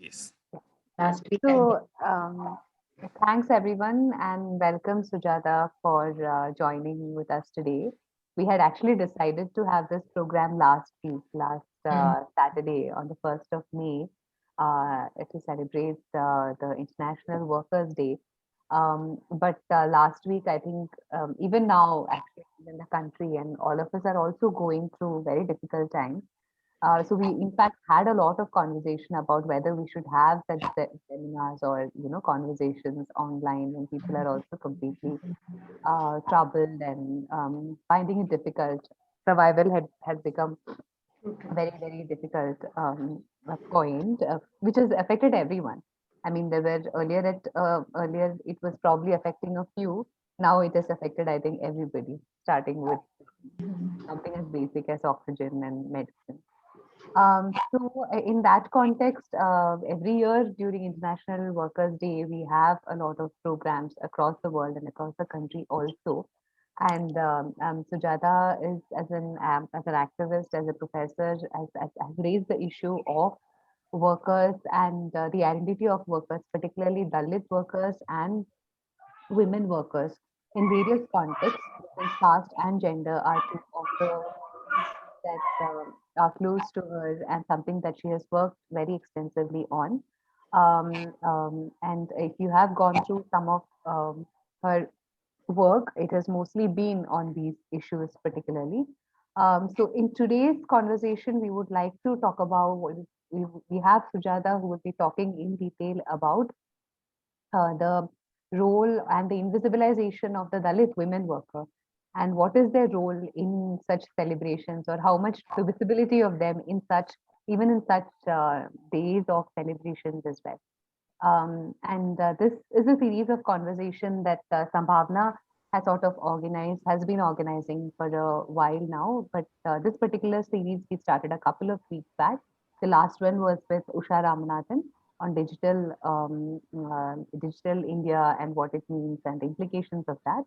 Yes. Last week. Thanks everyone and welcome Sujata for joining with us today. We had actually decided to have this program last week, last Saturday on the 1st of May, to celebrate the International Workers' Day. But last week, I think even now, actually, in the country and all of us are also going through very difficult times. So we in fact had a lot of conversation about whether we should have such seminars or conversations online when people are also completely troubled and finding it difficult. Survival has become a very difficult point, which has affected everyone. I mean, there were earlier it was probably affecting a few. Now it has affected, I think, everybody, starting with something as basic as oxygen and medicine. In that context, every year during International Workers' Day, we have a lot of programs across the world and across the country also. And Sujata is as an activist, as a professor, has raised the issue of workers and the identity of workers, particularly Dalit workers and women workers in various contexts, because caste and gender are two of the that are close to her and something that she has worked very extensively on. And if you have gone through some of her work, it has mostly been on these issues particularly. So in today's conversation, we would like to talk about we have Sujata who will be talking in detail about the role and the invisibilization of the Dalit women worker, and what is their role in such celebrations, or how much the visibility of them in such, even in such days of celebrations as well. And this is a series of conversation that Sambhavna has sort of organized, has been organizing for a while now. But this particular series we started a couple of weeks back. The last one was with Usha Ramanathan on digital India and what it means and the implications of that.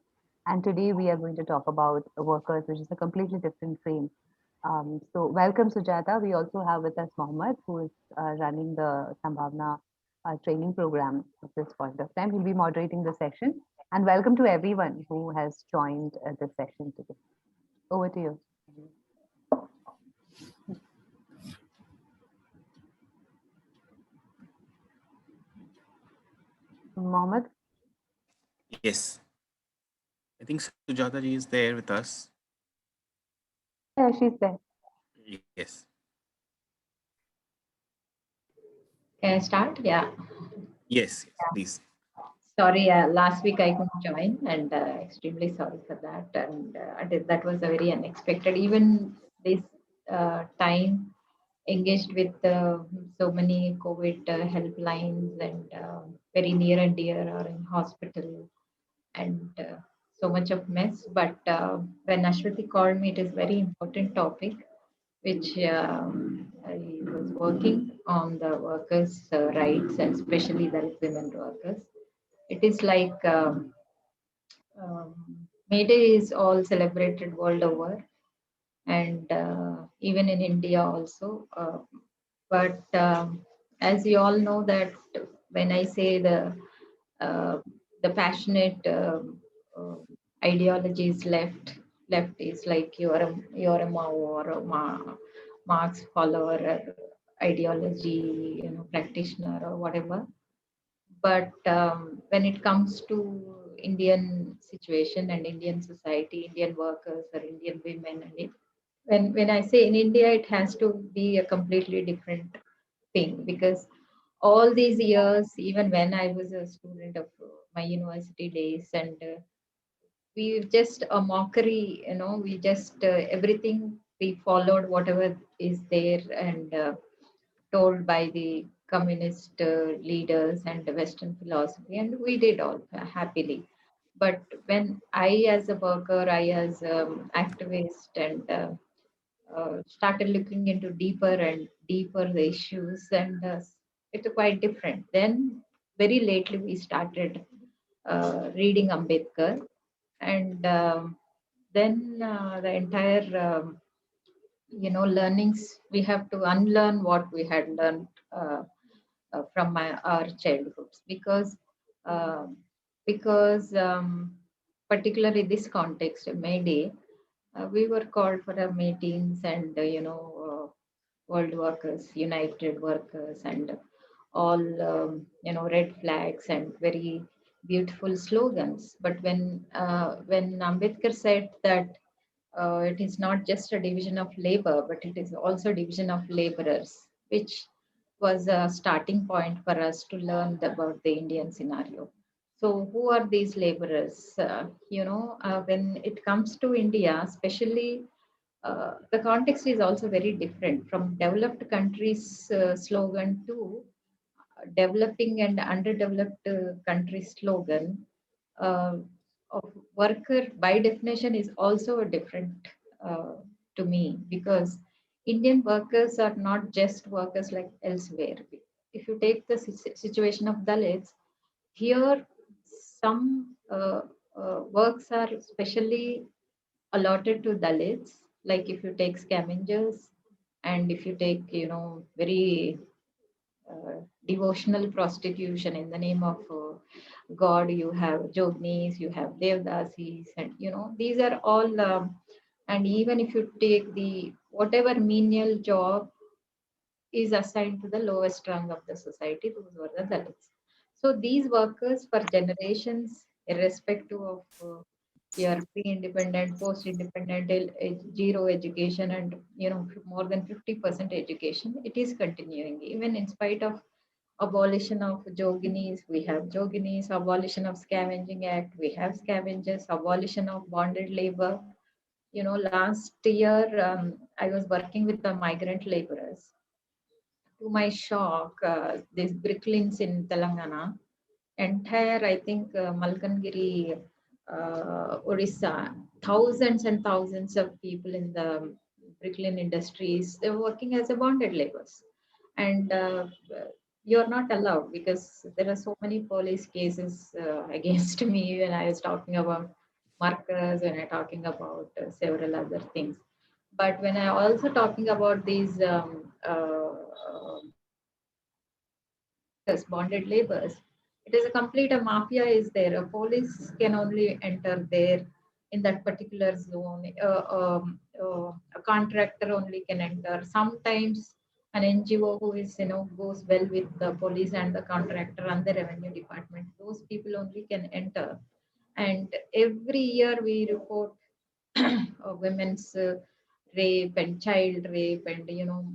And today we are going to talk about workers, which is a completely different frame. So welcome Sujata. We also have with us Mohammed, who is running the Sambhavna training program at this point of time. He'll be moderating the session. And welcome to everyone who has joined the session today. Over to you. Mohammed? Yes. I think Sujata ji is there with us. Yeah, she's there. Yes. Can I start? Yeah. Yes. Please. Sorry, last week I couldn't join, and extremely sorry for that. And that was a very unexpected. Even this time, engaged with so many COVID helplines and very near and dear are in hospital, and so much of mess. But when Ashwati called me, it is very important topic, which I was working on the workers' rights, and especially the women workers. It is like May Day is all celebrated world over, and even in India also. But as you all know, that when I say uh, the passionate uh, ideology is left is like you're a Mao or a Marx follower, ideology, practitioner or whatever. But when it comes to Indian situation and Indian society, Indian workers or Indian women, and when I say in India, it has to be a completely different thing, because all these years, even when I was a student of my university days, and we just a mockery, we just everything we followed whatever is there, and told by the communist leaders and the Western philosophy, and we did all happily. But when I, as a worker, I as activist, and started looking into deeper and deeper the issues, and it's quite different. Then, very lately, we started reading Ambedkar, and then the entire learnings, we have to unlearn what we had learned from our childhoods, uh, because particularly this context, May Day, we were called for our meetings and world workers, united workers, and all red flags and very beautiful slogans. But when Ambedkar said that it is not just a division of labor, but it is also a division of laborers, which was a starting point for us to learn about the Indian scenario. So, who are these laborers? When it comes to India, especially, the context is also very different from developed countries slogan to developing and underdeveloped country slogan. Uh, of worker by definition is also a different uh, to me, because Indian workers are not just workers like elsewhere. If you take the situation of Dalits, here some works are specially allotted to Dalits, like if you take scavengers, and if you take, very devotional prostitution in the name of God, you have Jognis, you have Devdasis, and these are all. And even if you take the whatever menial job is assigned to the lowest rung of the society, those were the Dalits. So these workers for generations, irrespective of your pre-independent, post-independent, zero education, and more than 50% education, it is continuing even in spite of abolition of Joginis. We have Joginis, abolition of Scavenging Act. We have scavengers, abolition of bonded labor. Last year I was working with the migrant laborers. To my shock, these bricklins in Telangana, entire, I think, Malkangiri, Odisha, thousands and thousands of people in the bricklin industries, they're working as a bonded laborers. And you're not allowed because there are so many police cases against me when I was talking about markers, when I'm talking about several other things. But when I also talking about these bonded labors, it is a complete a mafia is there. A police can only enter there in that particular zone. A contractor only can enter. Sometimes an NGO who is goes well with the police and the contractor and the revenue department, those people only can enter. And every year we report women's rape and child rape and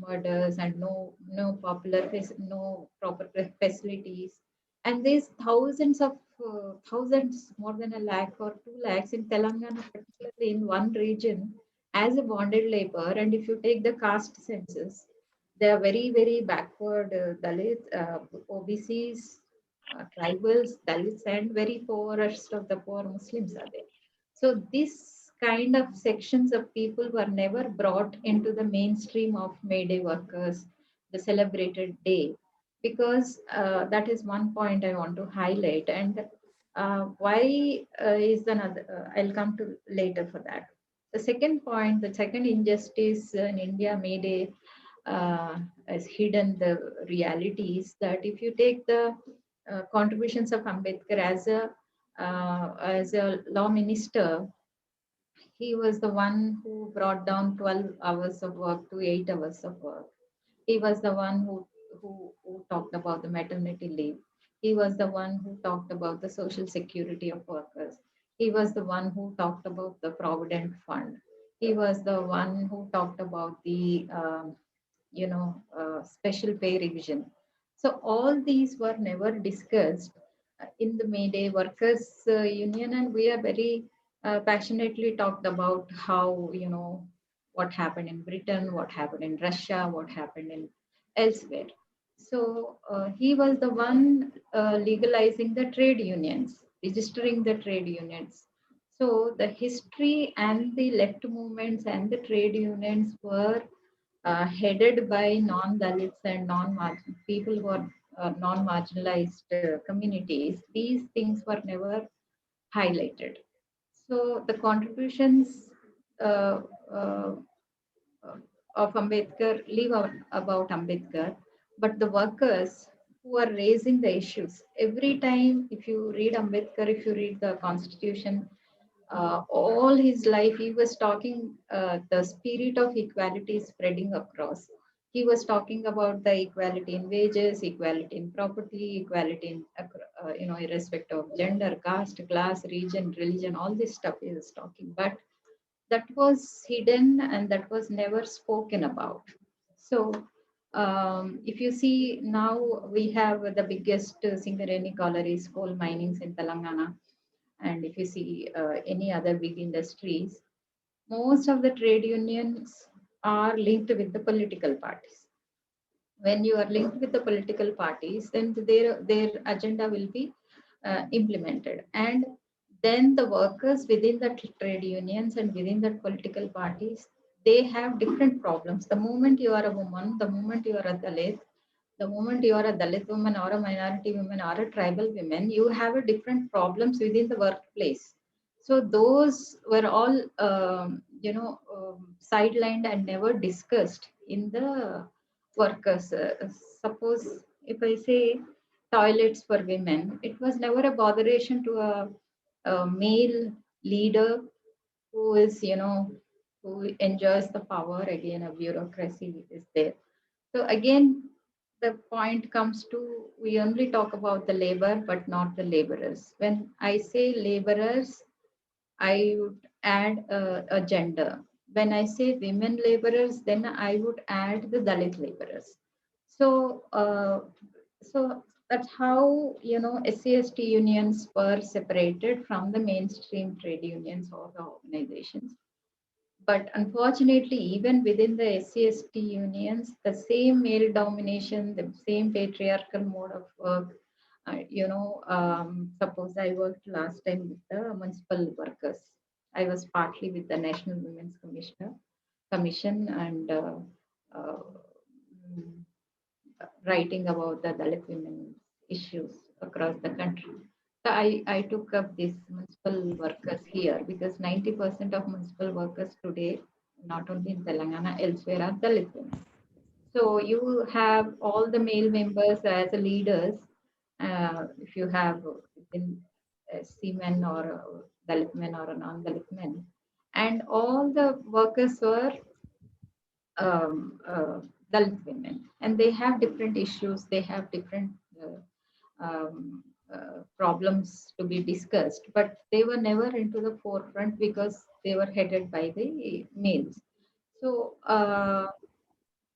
murders, and no proper facilities. And there's thousands, more than a lakh or 2 lakhs in Telangana, particularly in one region, as a bonded labor. And if you take the caste census, they are very very backward, Dalit, OBCs, tribals, Dalits, and very poorest of the poor Muslims are there. So this kind of sections of people were never brought into the mainstream of May Day workers, the celebrated day, because that is one point I want to highlight. And why is another? I'll come to later for that. The second point, the second injustice in India, May Day has hidden the realities that if you take the contributions of Ambedkar as a law minister, he was the one who brought down 12 hours of work to 8 hours of work. He was the one who talked about the maternity leave. He was the one who talked about the social security of workers. He was the one who talked about the provident fund. He was the one who talked about the special pay revision. So all these were never discussed in the May Day Workers Union, and we are very passionately talked about how what happened in Britain, what happened in Russia, what happened in elsewhere. So he was the one legalizing the trade unions, registering the trade unions. So the history and the left movements and the trade unions were headed by non-Dalits and people who are non-marginalized communities. These things were never highlighted. So the contributions uh, uh, of Ambedkar leave out about Ambedkar, but the workers who are raising the issues. Every time, if you read Ambedkar, if you read the Constitution, all his life he was talking the spirit of equality spreading across. He was talking about the equality in wages, equality in property, equality in irrespective of gender, caste, class, region, religion, all this stuff he was talking. But that was hidden and that was never spoken about. So if you see now, we have the biggest Singareni collieries, coal minings in Telangana. And if you see any other big industries, most of the trade unions are linked with the political parties. When you are linked with the political parties, then their agenda will be implemented, and then the workers within the trade unions and within the political parties, they have different problems. The moment you are a woman, the moment you are a Dalit, the moment you are a Dalit woman or a minority woman or a tribal woman, you have a different problems within the workplace. So those were all sidelined and never discussed in the workers. Suppose if I say toilets for women, it was never a botheration to a male leader who is, who enjoys the power. Again, a bureaucracy is there. So again, the point comes to, we only talk about the labor, but not the laborers. When I say laborers, I would add a gender. When I say women laborers, then I would add the Dalit laborers. So, so that's how SC/ST unions were separated from the mainstream trade unions or the organizations. But unfortunately, even within the SC/ST unions, the same male domination, the same patriarchal mode of work. Suppose I worked last time with the municipal workers. I was partly with the National Women's Commission and uh, mm, writing about the Dalit women issues across the country. So I took up these municipal workers here because 90% of municipal workers today, not only in Telangana, elsewhere are Dalit women. So you have all the male members as the leaders. If you have within men or Dalit men or a non-Dalit men, and all the workers were Dalit women, and they have different issues. They have different problems to be discussed, but they were never into the forefront because they were headed by the males. So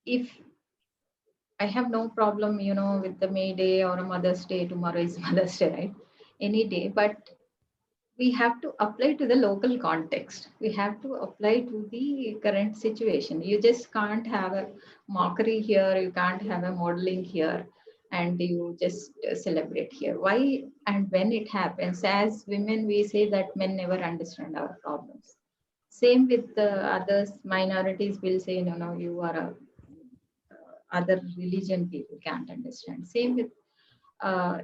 if I have no problem, with the May Day or a Mother's Day, tomorrow is Mother's Day, right? Any day, but we have to apply to the local context. We have to apply to the current situation. You just can't have a mockery here. You can't have a modeling here and you just celebrate here. Why and when it happens? As women, we say that men never understand our problems. Same with the others, minorities will say, no, no, you are other religion people can't understand. Same with a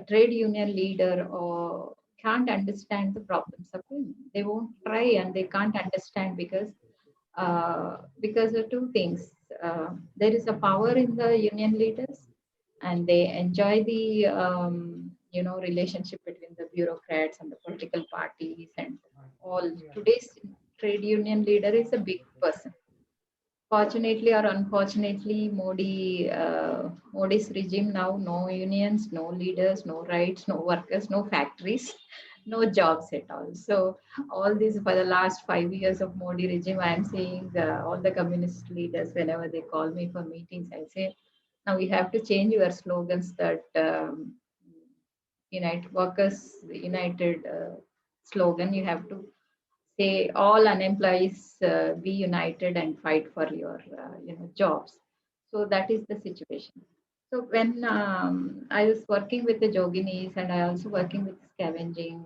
trade union leader or can't understand the problems of women. They won't try and they can't understand because of two things. There is a power in the union leaders, and they enjoy the relationship between the bureaucrats and the political parties and all. Today's trade union leader is a big person. Fortunately or unfortunately, Modi's regime now, no unions, no leaders, no rights, no workers, no factories, no jobs at all. So all this for the last 5 years of Modi regime, I am seeing all the communist leaders, whenever they call me for meetings, I say, now we have to change your slogans that United Workers United slogan. You have to say all unemployees be united and fight for your jobs. So that is the situation. So when I was working with the Joginis and I also working with scavenging,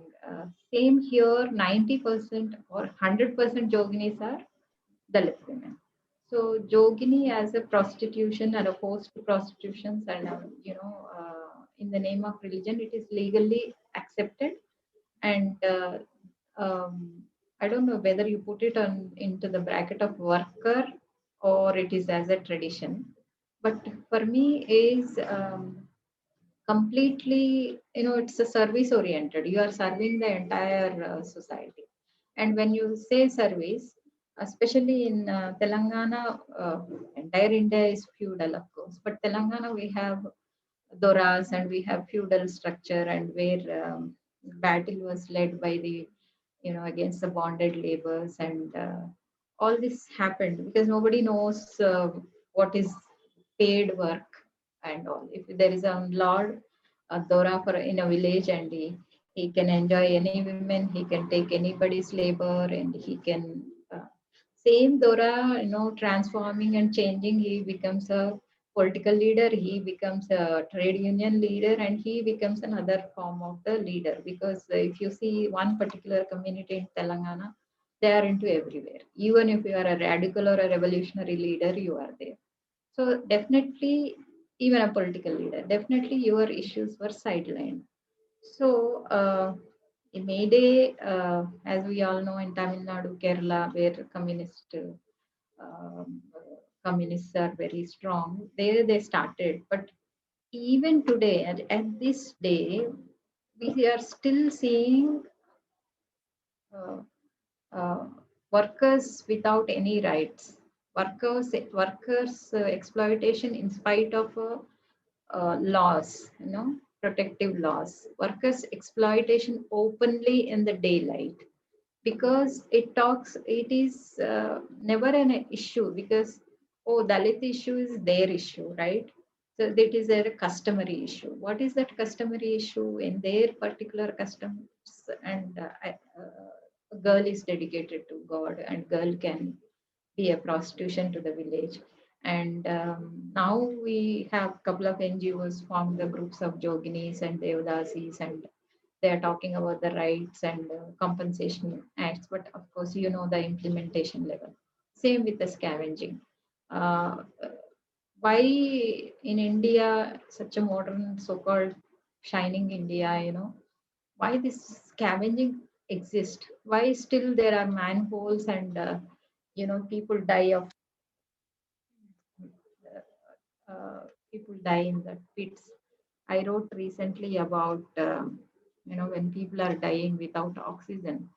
same here, 90% or 100% Joginis are Dalit women. So Jogini as a prostitution and opposed to prostitutions and in the name of religion, it is legally accepted. And I don't know whether you put it on into the bracket of worker or it is as a tradition. But for me is completely, it's a service oriented. You are serving the entire society. And when you say service, especially in Telangana, entire India is feudal, of course, but Telangana, we have doras and we have feudal structure, and where battle was led by the, against the bonded labors, and all this happened because nobody knows what is paid work and all. If there is a lord, a dora for in a village, and he can enjoy any women, he can take anybody's labor, and he can same dora, transforming and changing. He becomes a political leader, he becomes a trade union leader, and he becomes another form of the leader. Because if you see one particular community in Telangana, they are into everywhere. Even if you are a radical or a revolutionary leader, you are there. So definitely, even a political leader, definitely your issues were sidelined. So in May Day, as we all know, in Tamil Nadu, Kerala, where um, communists are very strong, there they started. But even today, at this day, we are still seeing uh, uh, workers without any rights, workers exploitation in spite of laws, protective laws, workers exploitation openly in the daylight, because it is never an issue, because oh, Dalit issue is their issue, right? So that is a customary issue. What is that customary issue in their particular customs? And a girl is dedicated to God, and girl can be a prostitution to the village. And now we have a couple of NGOs formed the groups of Joginis and Devdasis, and they are talking about the rights and compensation acts. But of course, the implementation level. Same with the scavenging. Uh, why in India, such a modern, so-called shining India, why this scavenging exists? Why still there are manholes, and people die of people die in the pits. I wrote recently about when people are dying without oxygen.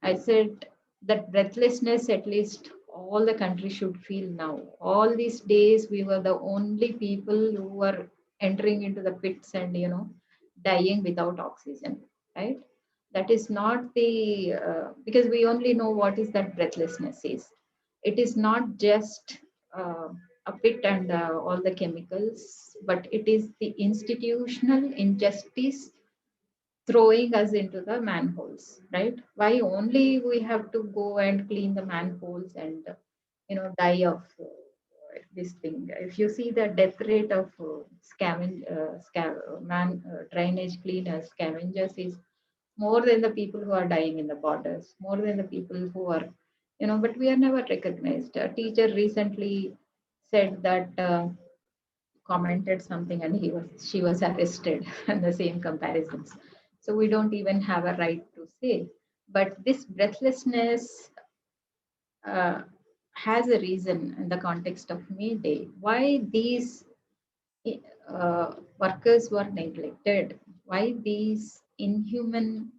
I said that breathlessness, at least all the country should feel now. All these days, we were the only people who were entering into the pits and, dying without oxygen, right? That is not the, because we only know what is that breathlessness is. It is not just uh, a pit and all the chemicals, but it is the institutional injustice throwing us into the manholes, right? Why only we have to go and clean the manholes and die of this thing? If you see the death rate of drainage cleaners, scavengers, is more than the people who are dying in the borders, more than the people who are, but we are never recognized. A teacher recently said that. Commented something, and she was arrested and the same comparisons. So we don't even have a right to say. But this breathlessness uh, has a reason in the context of May Day. Why these workers were neglected? Why these inhuman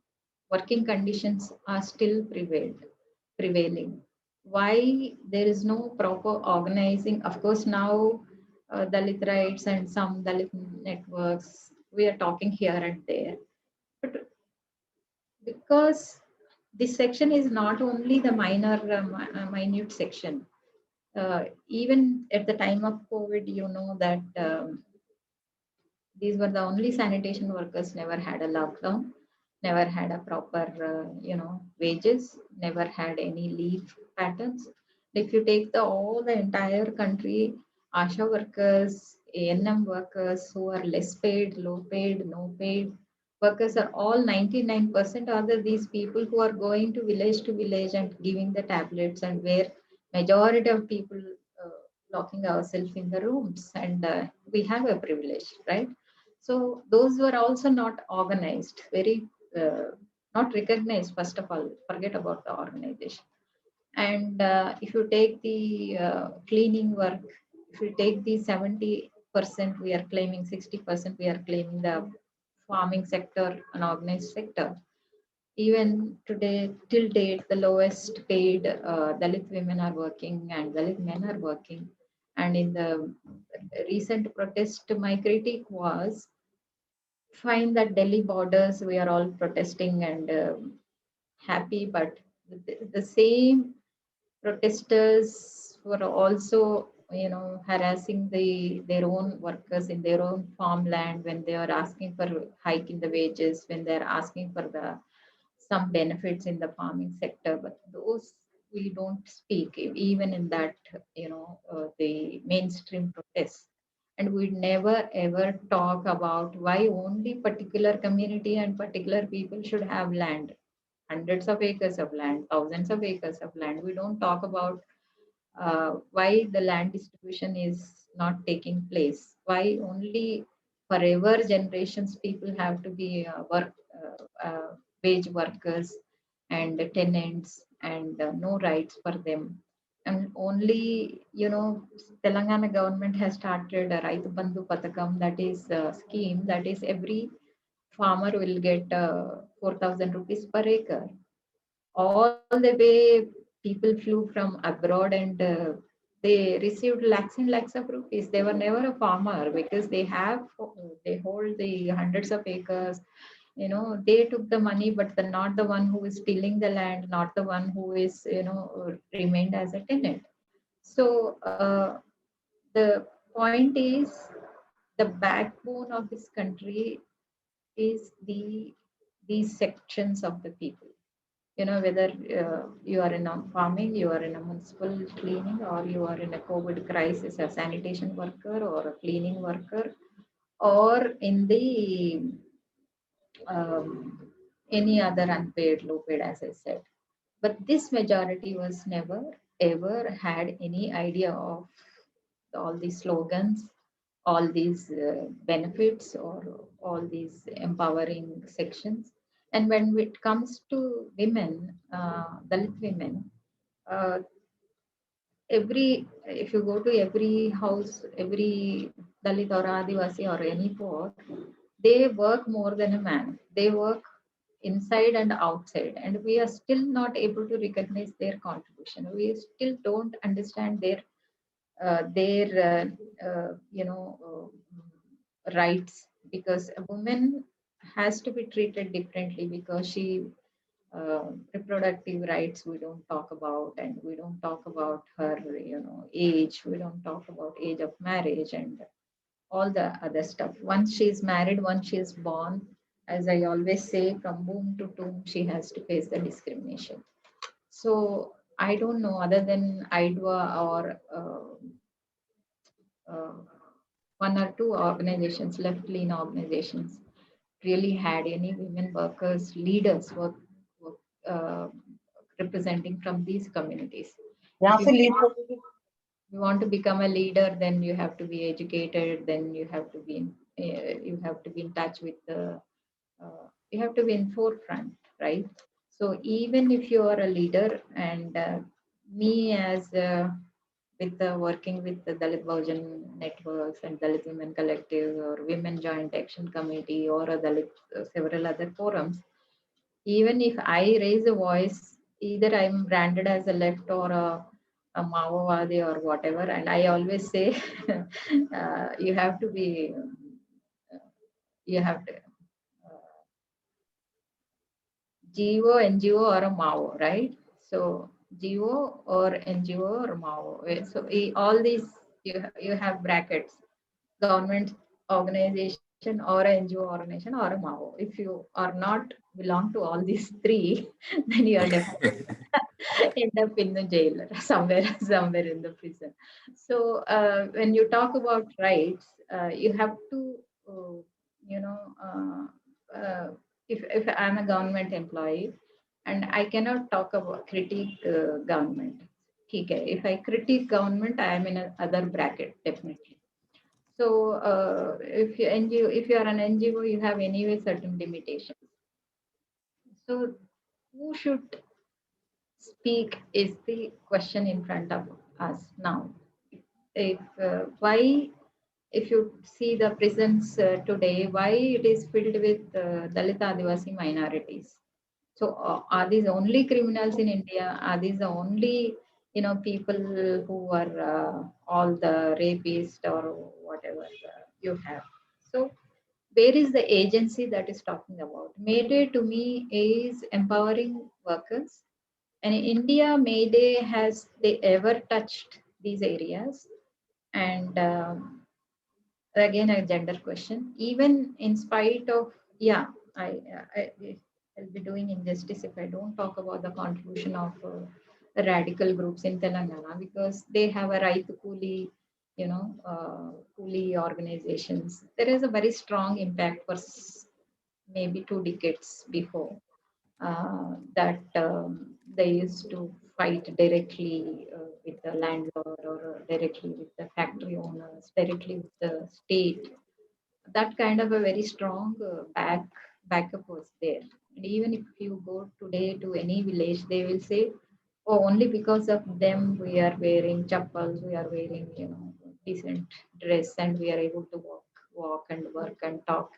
working conditions are still prevailing? Why there is no proper organizing? Of course, now Dalit rights and some Dalit networks, we are talking here and there. But because this section is not only the minute section, even at the time of COVID, that these were the only sanitation workers, never had a lockdown, never had a proper, wages, never had any leave patterns. If you take all the entire country, ASHA workers, ANM workers who are less paid, low paid, no paid workers are all 99% are these people who are going to village and giving the tablets, and where majority of people uh, locking ourselves in the rooms, and we have a privilege, right? So those were also not organized, very not recognized. First of all, forget about the organization. And if you take the cleaning work, if you take the 70 we are claiming 60%, we are claiming the farming sector, unorganized sector. Even today, till date, the lowest paid Dalit women are working and Dalit men are working. And in the recent protest, my critique was, fine that Delhi borders, we are all protesting and happy, but the same protesters were also, harassing their own workers in their own farmland when they are asking for hike in the wages, when they are asking for the some benefits in the farming sector, but those we don't speak even in that, the mainstream protests. And we never ever talk about why only particular community and particular people should have land, hundreds of acres of land, thousands of acres of land. We don't talk about why the land distribution is not taking place, why only forever generations people have to be wage workers and tenants, and no rights for them. And only, Telangana government has started a Raitu Bandhu Pathakam, that is a scheme that is every farmer will get 4,000 rupees per acre. All the way people flew from abroad, and they received lakhs and lakhs of rupees. They were never a farmer because they hold the hundreds of acres. They took the money, but not the one who is stealing the land, not the one who is, remained as a tenant. So the point is, the backbone of this country is these sections of the people. Whether you are in a farming, you are in a municipal cleaning, or you are in a COVID crisis, a sanitation worker or a cleaning worker, or in the any other unpaid, low paid, as I said. But this majority was never ever had any idea of all these slogans, all these benefits, or all these empowering sections. And when it comes to women, Dalit women, uh, if you go to every house, every Dalit or Adivasi or any poor, they work more than a man. They work inside and outside, and we are still not able to recognize their contribution. We still don't understand their rights, because a woman has to be treated differently, because she reproductive rights we don't talk about, and we don't talk about her age, we don't talk about age of marriage and all the other stuff. Once she is married, once she is born, as I always say, from womb to tomb she has to face the discrimination. So I don't know, other than IDWA or uh, one or two organizations, left lean organizations, really had any women workers, leaders work uh, representing from these communities. यहाँ If से you lead want, करते थे। you want to become a leader, then you have to be educated, then you have to be in touch with the you have to be in forefront, right? So even if you are a leader, and me as with working with the Dalit Bhujan networks and Dalit Women Collective or Women Joint Action Committee or a Dalit, several other forums, even if I raise a voice, either I'm branded as a left or a Maowadi or whatever, and I always say, you have to be, you have to, GO, NGO or a Mao, right? So GO or NGO or Mao. So all these, you have brackets, government organization or a NGO organization or a Mao. If you are not belong to all these three, then you are definitely end up in the jail somewhere in the prison. So when you talk about rights, you have to, uh, you know, if I'm a government employee and I cannot talk about critique government. Okay, if I critique government, I am in another bracket definitely. So if you are an NGO, you have anyway certain limitations. So who should speak is the question in front of us now. If why if you see the prisons today, why it is filled with Dalit Adivasi minorities? So are these only criminals in India? Are these the only people who are all the rapists or whatever you have? So where is the agency that is talking about? Mayday to me is empowering workers. And in India, Mayday has they ever touched these areas? And again, a gender question. Even in spite of, yeah, I'll be doing injustice if I don't talk about the contribution of the radical groups in Telangana, because they have a right Kuli, Kuli organizations. There is a very strong impact for maybe 2 decades before that they used to fight directly with the landlord or directly with the factory owners, directly with the state. That kind of a very strong backup was there. And even if you go today to any village, they will say, "Oh, only because of them we are wearing chappals, we are wearing decent dress, and we are able to walk and work and talk."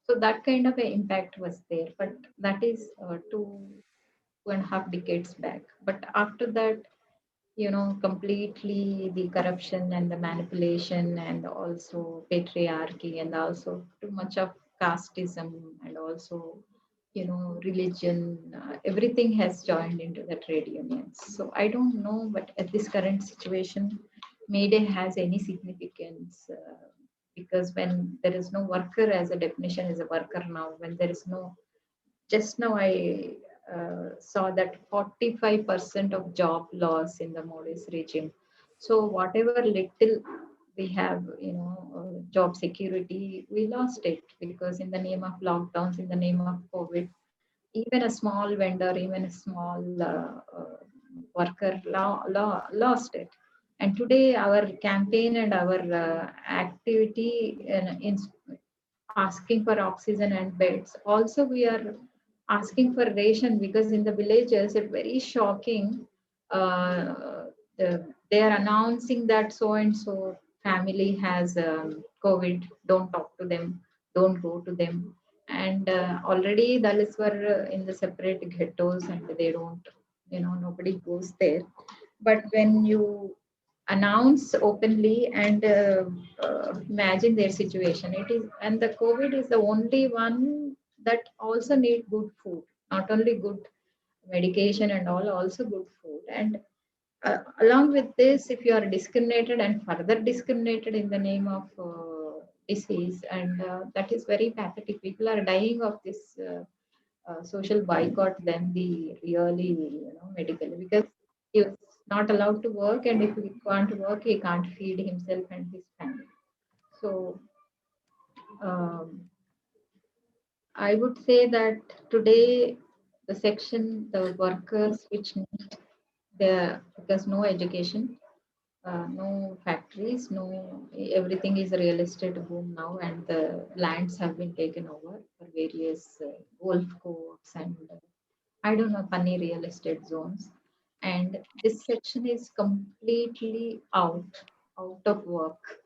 So that kind of an impact was there, but that is 2.5 decades back. But after that, completely the corruption and the manipulation and also patriarchy and also too much of casteism and also, religion, everything has joined into the trade unions. So I don't know, but at this current situation, Mayday has any significance because when there is no worker as a definition is a worker now, when there is no, just now I saw that 45% of job loss in the Modi's regime. So whatever little we have, job security, we lost it because in the name of lockdowns, in the name of COVID, even a small vendor, even a small worker lost it. And today our campaign and our activity in asking for oxygen and beds. Also, we are asking for ration because in the villages, it's very shocking. They are announcing that so and so family has COVID. Don't talk to them. Don't go to them. And already Dalits were in the separate ghettos, and they don't. Nobody goes there. But when you announce openly and imagine their situation, it is, and the COVID is the only one that also need good food, not only good medication and all, also good food. And along with this, if you are discriminated and further discriminated in the name of disease, and that is very pathetic. People are dying of this social boycott than the really, medically, because he's not allowed to work, and if he can't work, he can't feed himself and his family. So um, I would say that today the section, the workers which need the, because no education, no factories, no, everything is real estate boom now, and the lands have been taken over for various golf courts and I don't know, funny real estate zones. And this section is completely out of work.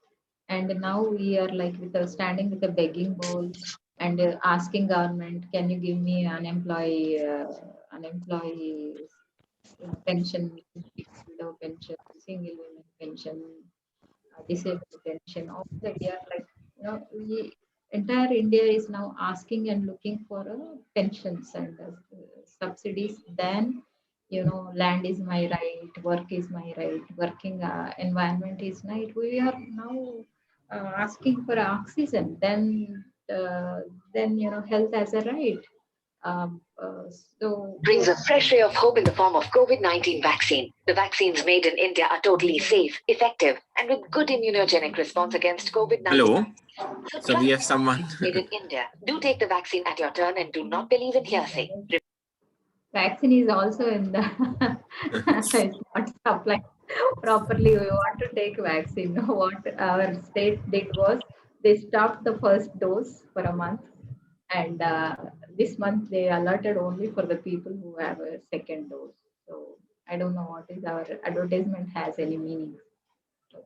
And now we are like with a standing with a begging bowl and asking government, can you give me unemployee pension, widow pension, single women pension, disabled pension, all that we are like, we entire India is now asking and looking for pensions and subsidies. Then, land is my right, work is my right, working environment is right. We are now asking for oxygen. Then health as a right. Um, uh, so Brings a fresh ray of hope in the form of COVID-19 vaccine. The vaccines made in India are totally safe, effective, and with good immunogenic response against COVID-19. Hello. So So we have someone. made in India. Do take the vaccine at your turn and do not believe in hearsay. vaccine is also in the it's not supplied properly. We want to take vaccine. What our state did was they stopped the first dose for a month, and this month they allotted only for the people who have a second dose. So I don't know what is our advertisement has any meaning. So,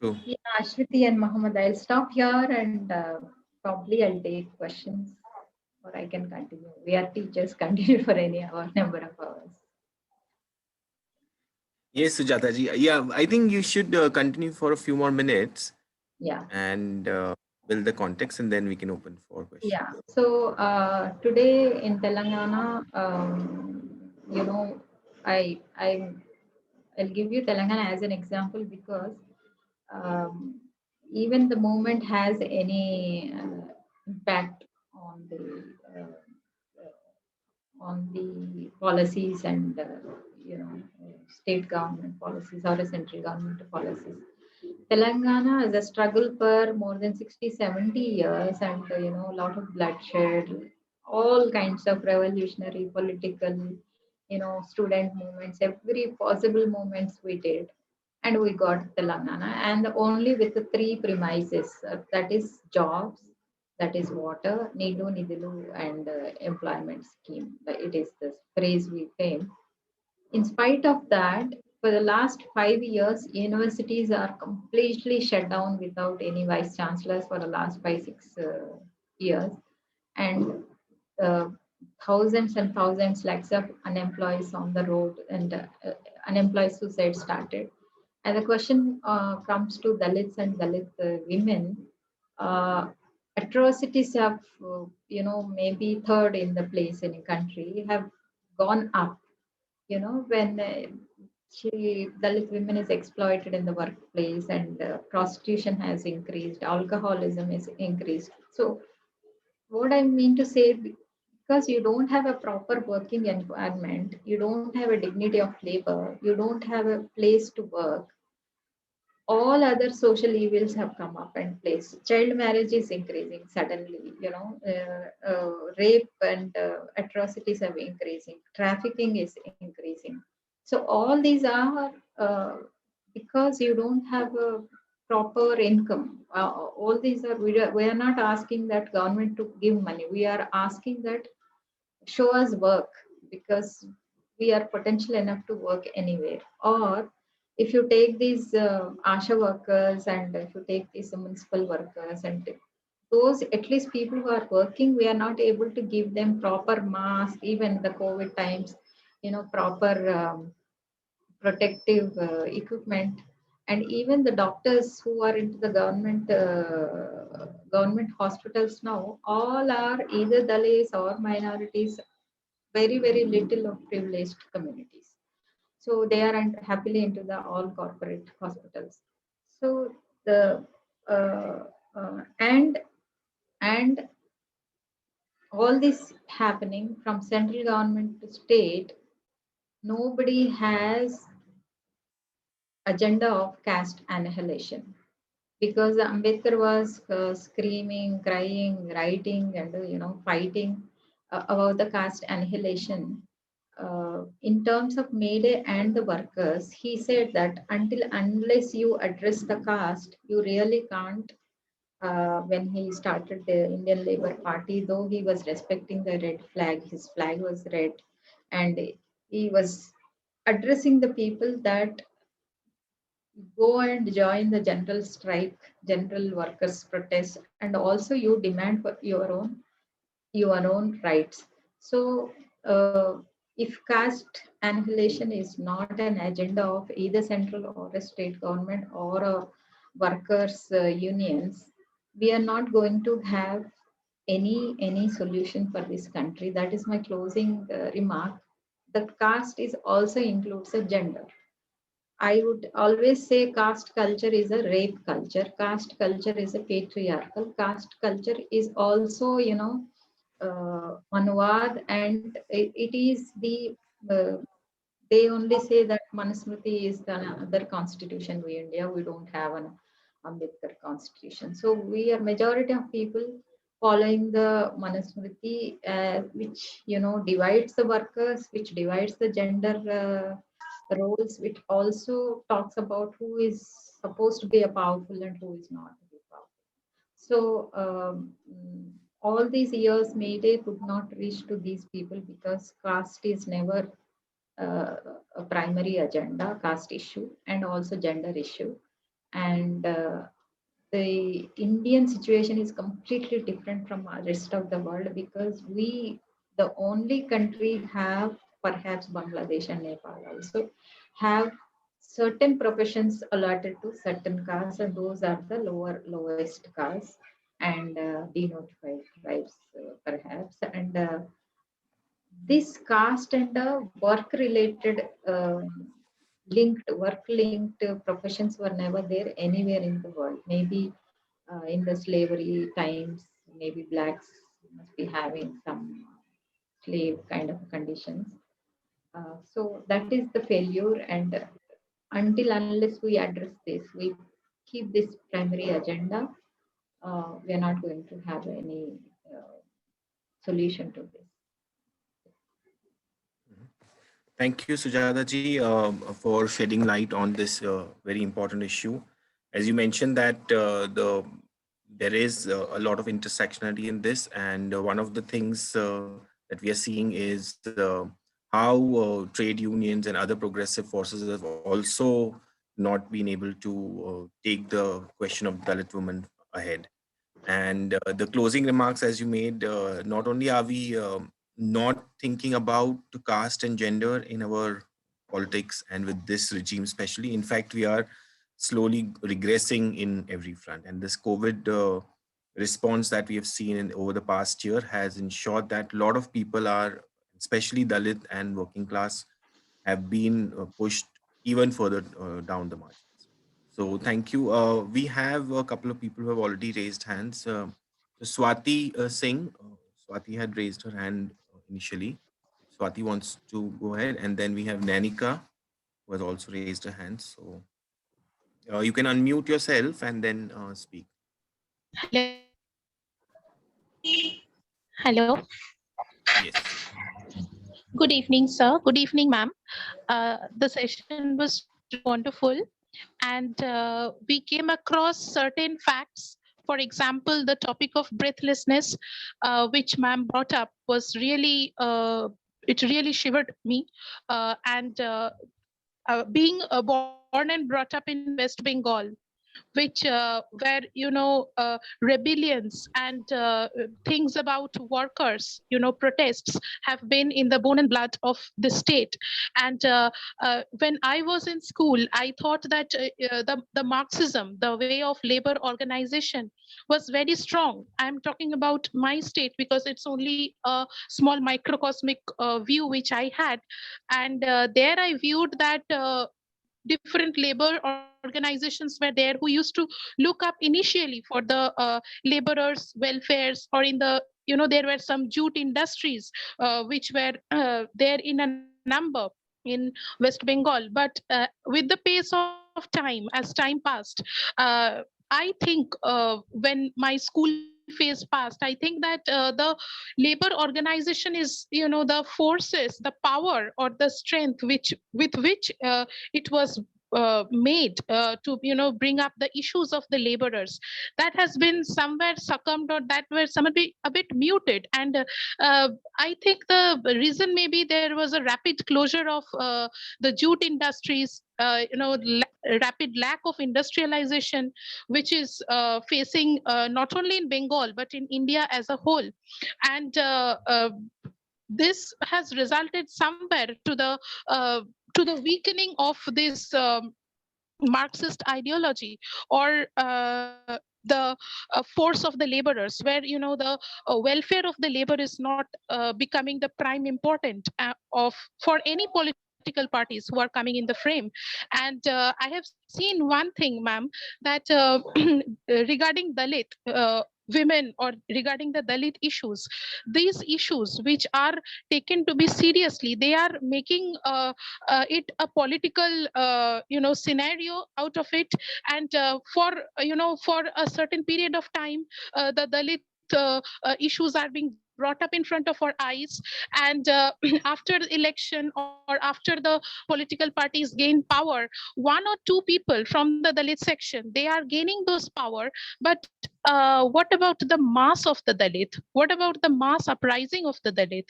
True. True. Yeah, Ashwati and Mohammed, I'll stop here and probably I'll take questions or I can continue. We are teachers, continue for any hour, number of hours. Yes, Sujata ji. Yeah, I think you should continue for a few more minutes Yeah. and build the context, and then we can open for questions. Yeah. So today in Telangana, I'll give you Telangana as an example because um, even the movement has any impact on the policies and state government policies or a central government policies. Telangana has a struggle for more than 60, 70 years and a lot of bloodshed, all kinds of revolutionary, political, student movements, every possible movements we did. And we got Telangana and only with the three premises, that is jobs, that is water, Nidu, Nidulu, and employment scheme. It is the phrase we came. In spite of that, for the last 5 years, universities are completely shut down without any vice chancellors for the last 5, 6 years. And uh, thousands and thousands lakhs of unemployed on the road and unemployed suicide started. And the question comes to Dalits and Dalit women. Uh, Atrocities have, maybe third in the place in a country, have gone up. When Dalit women is exploited in the workplace and prostitution has increased, alcoholism is increased. So what I mean to say, because you don't have a proper working environment, you don't have a dignity of labor, you don't have a place to work, all other social evils have come up and place. Child marriage is increasing suddenly, rape and atrocities are increasing, trafficking is increasing. So all these are because you don't have a proper income. All these are we are not asking that government to give money. We are asking that show us work because we are potential enough to work anywhere. Or if you take these ASHA workers and if you take these municipal workers and those at least people who are working, we are not able to give them proper mask, even the COVID times, proper protective equipment. And even the doctors who are into the government hospitals now, all are either Dalits or minorities, very, very little of privileged communities. So they are happily into the all corporate hospitals. So the and all this happening from central government to state, nobody has agenda of caste annihilation because Ambedkar was screaming, crying, writing, and fighting about the caste annihilation. In terms of May Day and the workers, he said that unless you address the caste, you really can't. When he started the Indian Labour Party, though he was respecting the red flag, his flag was red, and he was addressing the people that go and join the general strike, general workers protest, and also you demand for your own rights. So, if caste annihilation is not an agenda of either central or a state government or a workers' unions, we are not going to have any solution for this country. That is my closing remark. The caste is also includes a gender. I would always say caste culture is a rape culture. Caste culture is a patriarchal. Caste culture is also, Manwad, and it is uh, they only say that Manusmriti is the other constitution. We India, we don't have an Ambedkar constitution. So we are majority of people following the Manusmriti, which divides the workers, which divides the gender roles, which also talks about who is supposed to be a powerful and who is not to be powerful. So all these years, Mayday could not reach to these people because caste is never uh, a primary agenda, caste issue, and also gender issue. And the Indian situation is completely different from the rest of the world, because we, the only country, have, perhaps Bangladesh and Nepal also, have certain professions allotted to certain castes, and those are the lowest castes and denotified tribes, perhaps. And this caste and work related work linked professions were never there anywhere in the world. Maybe in the slavery times, maybe blacks must be having some slave kind of conditions. So that is the failure. And until unless we address this, we keep this primary agenda, we are not going to have any solution to this. Thank you, Sujata ji, for shedding light on this very important issue. As you mentioned that there is a lot of intersectionality in this, and one of the things that we are seeing is how trade unions and other progressive forces have also not been able to take the question of Dalit women ahead. And the closing remarks, as you made, not only are we not thinking about caste and gender in our politics and with this regime, especially, in fact, we are slowly regressing in every front. And this COVID response that we have seen over the past year has ensured that a lot of people are, especially Dalit and working class, have been pushed even further down the margins. So thank you. We have a couple of people who have already raised hands. Swati Singh, Swati had raised her hand initially. Swati wants to go ahead, and then we have Nanika, who has also raised her hand. So you can unmute yourself and then speak. Hello. Hello. Yes. Good evening, sir. Good evening, ma'am. The session was wonderful, and we came across certain facts. For example, the topic of breathlessness, which ma'am brought up, was really it really shivered me. And being born and brought up in West Bengal, which where rebellions and things about workers, protests have been in the bone and blood of the state. And when I was in school, I thought that the Marxism, the way of labor organization, was very strong. I'm talking about my state because it's only a small microcosmic view which I had. And there I viewed that different labor organizations were there who used to look up initially for the laborers welfares, or in the, there were some jute industries which were there in a number in West Bengal. But with the pace of time, as time passed, I think when my school phase passed, I think that the labor organization is, the forces, the power, or the strength which with which it was made to, bring up the issues of the laborers, that has been somewhere succumbed, or that were somewhat a bit muted. And I think the reason maybe there was a rapid closure of the jute industries, rapid lack of industrialization, which is facing not only in Bengal but in India as a whole. And this has resulted somewhere to the weakening of this Marxist ideology, or the force of the laborers, where, the welfare of the labor is not becoming the prime important of for any political parties who are coming in the frame. And I have seen one thing, ma'am, that regarding Dalit women, or regarding the Dalit issues, these issues which are taken to be seriously, they are making it a political scenario out of it. And for a certain period of time, the Dalit issues are being brought up in front of our eyes. And after the election, or after the political parties gain power, one or two people from the Dalit section, they are gaining those power. But what about the mass of the Dalit? What about the mass uprising of the Dalit?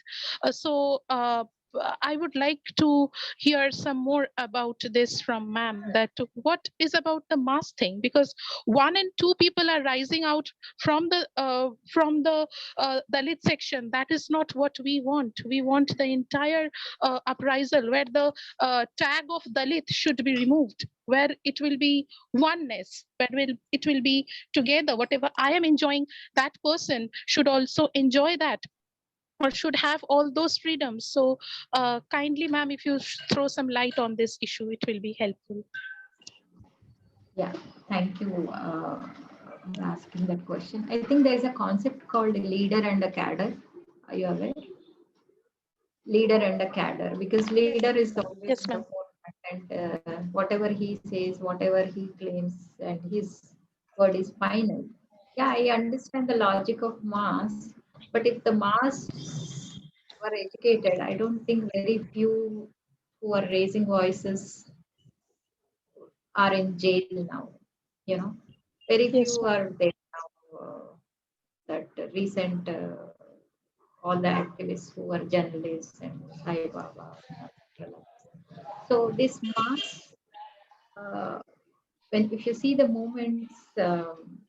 I would like to hear some more about this from ma'am, that what is about the mass thing, because 1 and 2 people are rising out from the Dalit section. That is not what we want. We want the entire uprisal where the tag of Dalit should be removed, where it will be oneness, it will be together. Whatever I am enjoying, that person should also enjoy that, or should have all those freedoms. So kindly, ma'am, if you throw some light on this issue, it will be helpful. Yeah, thank you for asking that question. I think there's a concept called leader and a cadre. Are you aware? Leader and a cadre, because leader is always Yes, in the ma'am. forefront, and whatever he says, whatever he claims, and his word is final. Yeah, I understand the logic of mass, but if the mass were educated, I don't think very few who are raising voices are in jail now. You know, very Yes, few ma'am. are there now. That recent all the activists who were journalists and Sai Baba. So this mass, uh, when if you see the movements,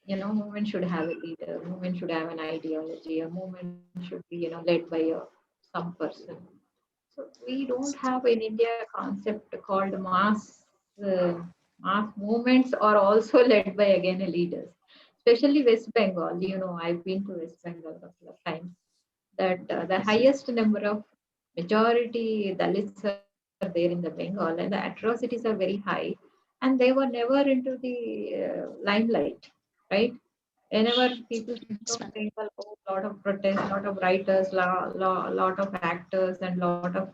movement should have a leader, movement should have an ideology, a movement should be, led by some person. So we don't have in India a concept called mass. Mass movements are also led by again a leaders, especially West Bengal. I've been to West Bengal a couple of times. That the highest number of majority Dalits are there in the Bengal, and the atrocities are very high, and they were never into the limelight, right? Whenever people think Yes, of ma'am. Bengal, oh, lot of protests, lot of writers, lot of actors, and lot of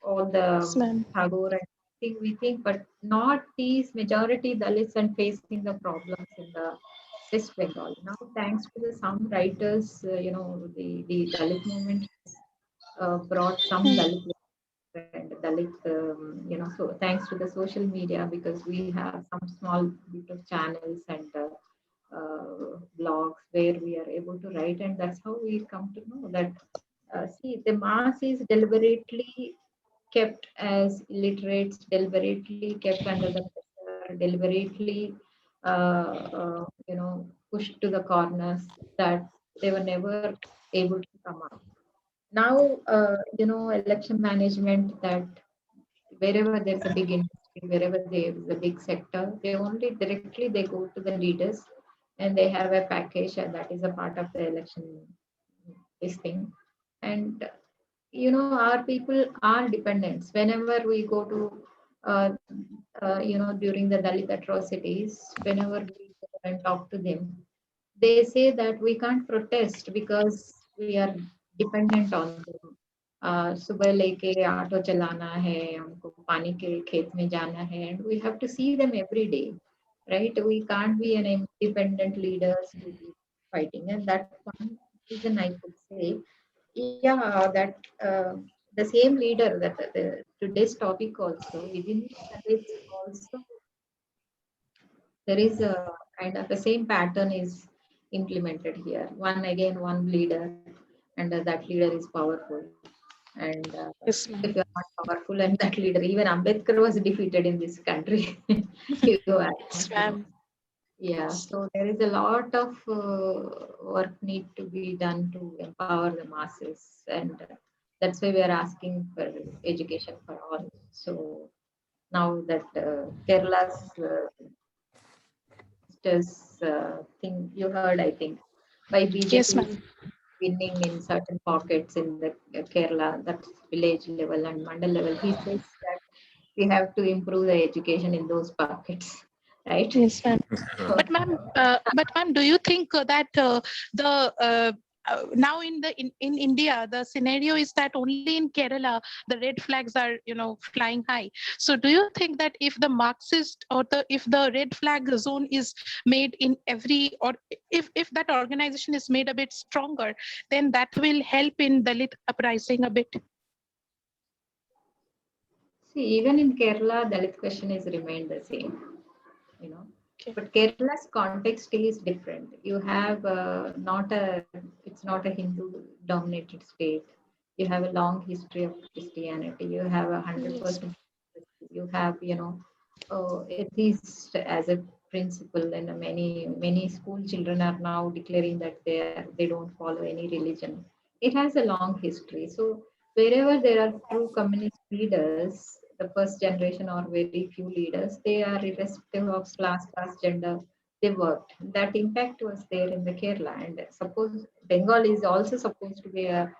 all the Yes, ma'am. Tagore and thing we think, but not these majority Dalits and facing the problems in the West Bengal. Now, thanks to the some writers, the Dalit movement brought some Mm. Dalit and Dalit, so thanks to the social media, because we have some small bit of channels and blogs where we are able to write, and that's how we come to know that see, the mass is deliberately kept as illiterates, deliberately kept under the pressure, deliberately, pushed to the corners, that they were never able to come out. Now, election management, that wherever there's a big industry, wherever there's a big sector, they only directly they go to the leaders, and they have a package, and that is a part of the election, this thing. And our people are dependents. Whenever we go to uh, during the Dalit atrocities, whenever we go and talk to them, they say that we can't protest because we are dependent on them. सुबह लेके auto चलाना है, हमको पानी के खेत में जाना है, and we have to see them every day, right? We can't be an independent leaders to be fighting, and that one reason I could say, yeah, that the same leader, that today's topic also, within this also there is a kind of the same pattern is implemented here. One again, one leader, and that leader is powerful. And Yes, if ma'am. you are not powerful, and that leader, even Ambedkar was defeated in this country. You Yes, know. ma'am. Yeah, so there is a lot of work need to be done to empower the masses, and that's why we are asking for education for all. So now that Kerala's ministers thing you heard, I think, by Yes, BJP is ma'am. winning in certain pockets in the Kerala, that's village level and mandal level. He says that we have to improve the education in those pockets, right? Yes, ma'am. So, But ma'am, do you think that the now in India, the scenario is that only in Kerala the red flags are, flying high. So do you think that if the Marxist, or if the red flag zone is made in every, or if that organization is made a bit stronger, then that will help in Dalit uprising a bit? see, even in Kerala, Dalit question is remained the same, you know. Okay. But Kerala's context is different. You have it's not a Hindu dominated state. You have a long history of Christianity. You have 100%. You have, atheist as a principle, and many school children are now declaring that they don't follow any religion. It has a long history. So wherever there are true communist leaders, the first generation or very few leaders, they are irrespective of class, gender. They worked. That impact was there in the Kerala, and suppose Bengal is also supposed to be a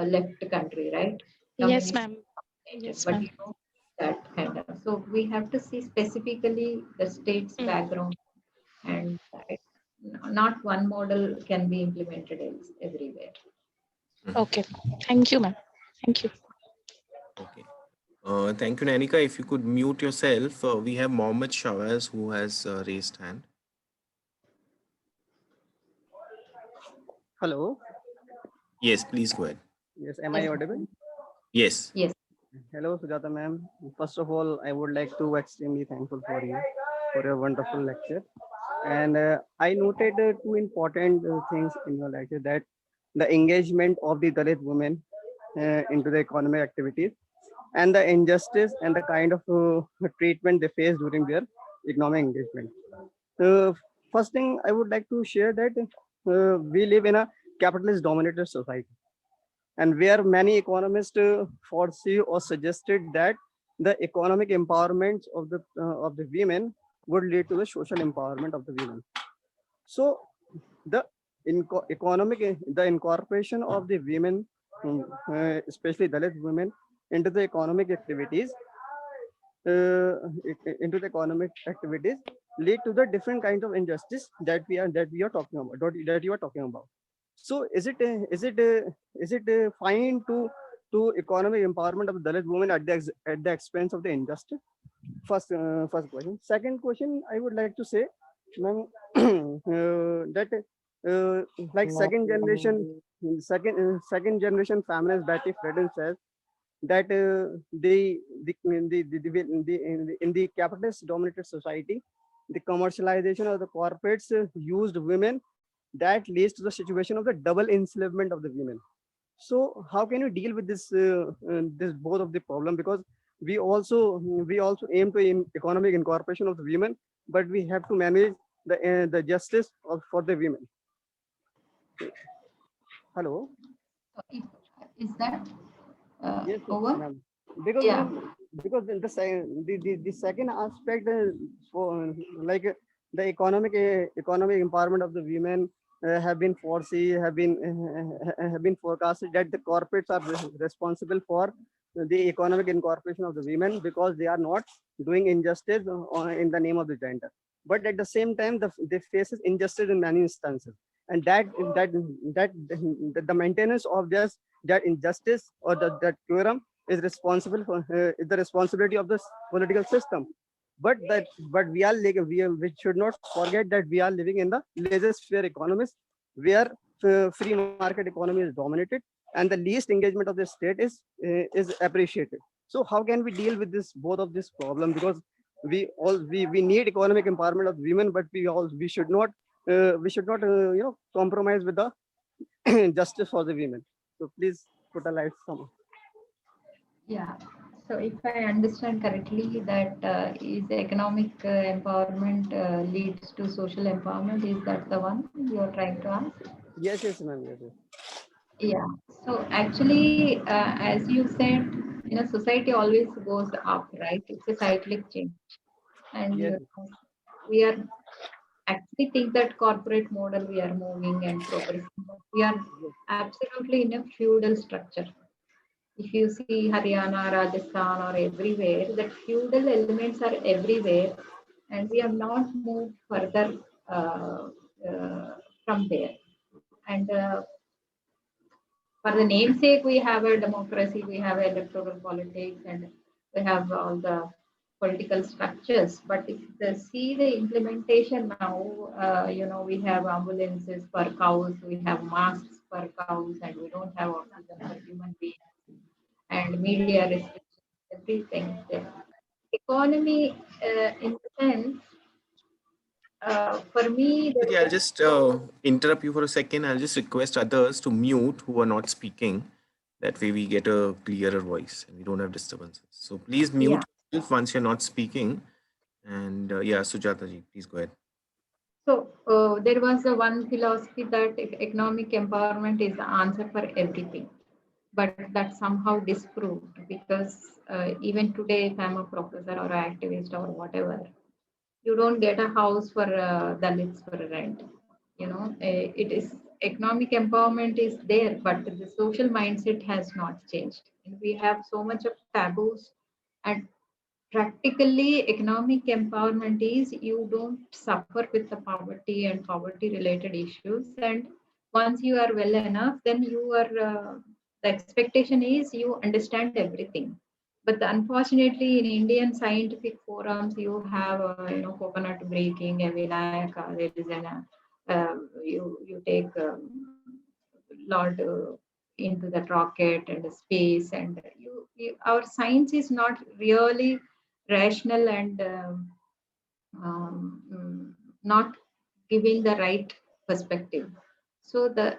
left country, right? Yes, Communist ma'am. dominated, Yes, but ma'am. that kind of. So we have to see specifically the state's Mm. background, and not one model can be implemented everywhere. Okay. Thank you, ma'am. Thank you. Okay. Thank you, Nanika. If you could mute yourself, we have Mohammed Shawaz who has raised hand. Hello. Yes, please go ahead. Yes, am I Yes, audible? Yes. yes. Hello, Sujata ma'am. First of all, I would like to extremely thankful for you for your wonderful lecture. And I noted two important things in your lecture, that the engagement of the Dalit women into the economic activities, and the injustice and the kind of treatment they face during their economic engagement. First thing I would like to share that we live in a capitalist dominated society, and where many economists foresee or suggested that the economic empowerment of the women would lead to the social empowerment of the women. So the the incorporation of the women, especially Dalit women, into the economic activities, into the economic activities, lead to the different kinds of injustice that we are talking about, that you are talking about. So is it fine to economic empowerment of Dalit women at at the expense of the injustice? First question. Second question, I would like to say, ma'am, that like second generation feminist Betty Friedan says that in the capitalist dominated society, the commercialization of the corporates used women, that leads to the situation of the double enslavement of the women. So how can you deal with this both of the problem? Because we also aim to economic incorporation of the women, but we have to manage the justice for the women. Hello. Is that Yes, over? ma'am. Because Yeah. ma'am, because the second aspect for like the economic empowerment of the women have been foreseen, have been forecasted that the corporates are responsible for the economic incorporation of the women, because they are not doing injustice in the name of the gender. But at the same time, they faces injustice in many instances, and that the maintenance of just that injustice or that quorum is responsible for is the responsibility of the political system. But we should not forget that we are living in the laissez-faire economies, where free market economy is dominated, and the least engagement of the state is appreciated. So how can we deal with this both of this problem? Because we need economic empowerment of women, but we should not compromise with the justice for the women. So please put a light some. Yeah. So if I understand correctly, that is economic empowerment leads to social empowerment. Is that the one you are trying to ask? Yes, ma'am. Yes. Yeah. So actually, as you said, society always goes up, right? It's a cyclic change, and Yes. we are actually think that corporate model we are moving and progressing, but we are absolutely in a feudal structure. If you see Haryana, Rajasthan, or everywhere, that feudal elements are everywhere, and we have not moved further from there. And for the namesake, we have a democracy, we have electoral politics, and we have all the political structures. But if you see the implementation now, we have ambulances for cows, we have masks for cows, and we don't have oxygen for human beings, and media restrictions, everything. The economy, in the sense, for me, there Okay, I'll is just interrupt you for a second. I'll just request others to mute who are not speaking. That way we get a clearer voice and we don't have disturbances. So please Yeah. mute yourself once you're not speaking. And yeah, Sujata ji, please go ahead. So there was a one philosophy that economic empowerment is the answer for everything, but that somehow disproved because even today, if I'm a professor or an activist or whatever, you don't get a house for Dalits for rent. It is economic empowerment is there, but the social mindset has not changed. And we have so much of taboos, and practically economic empowerment is you don't suffer with the poverty and poverty related issues. And once you are well enough, then you are the expectation is you understand everything. But unfortunately, in Indian scientific forums, you have coconut breaking, a Vinayaka. There is you take lot into that rocket and the space, and our science is not really rational and not giving the right perspective. So the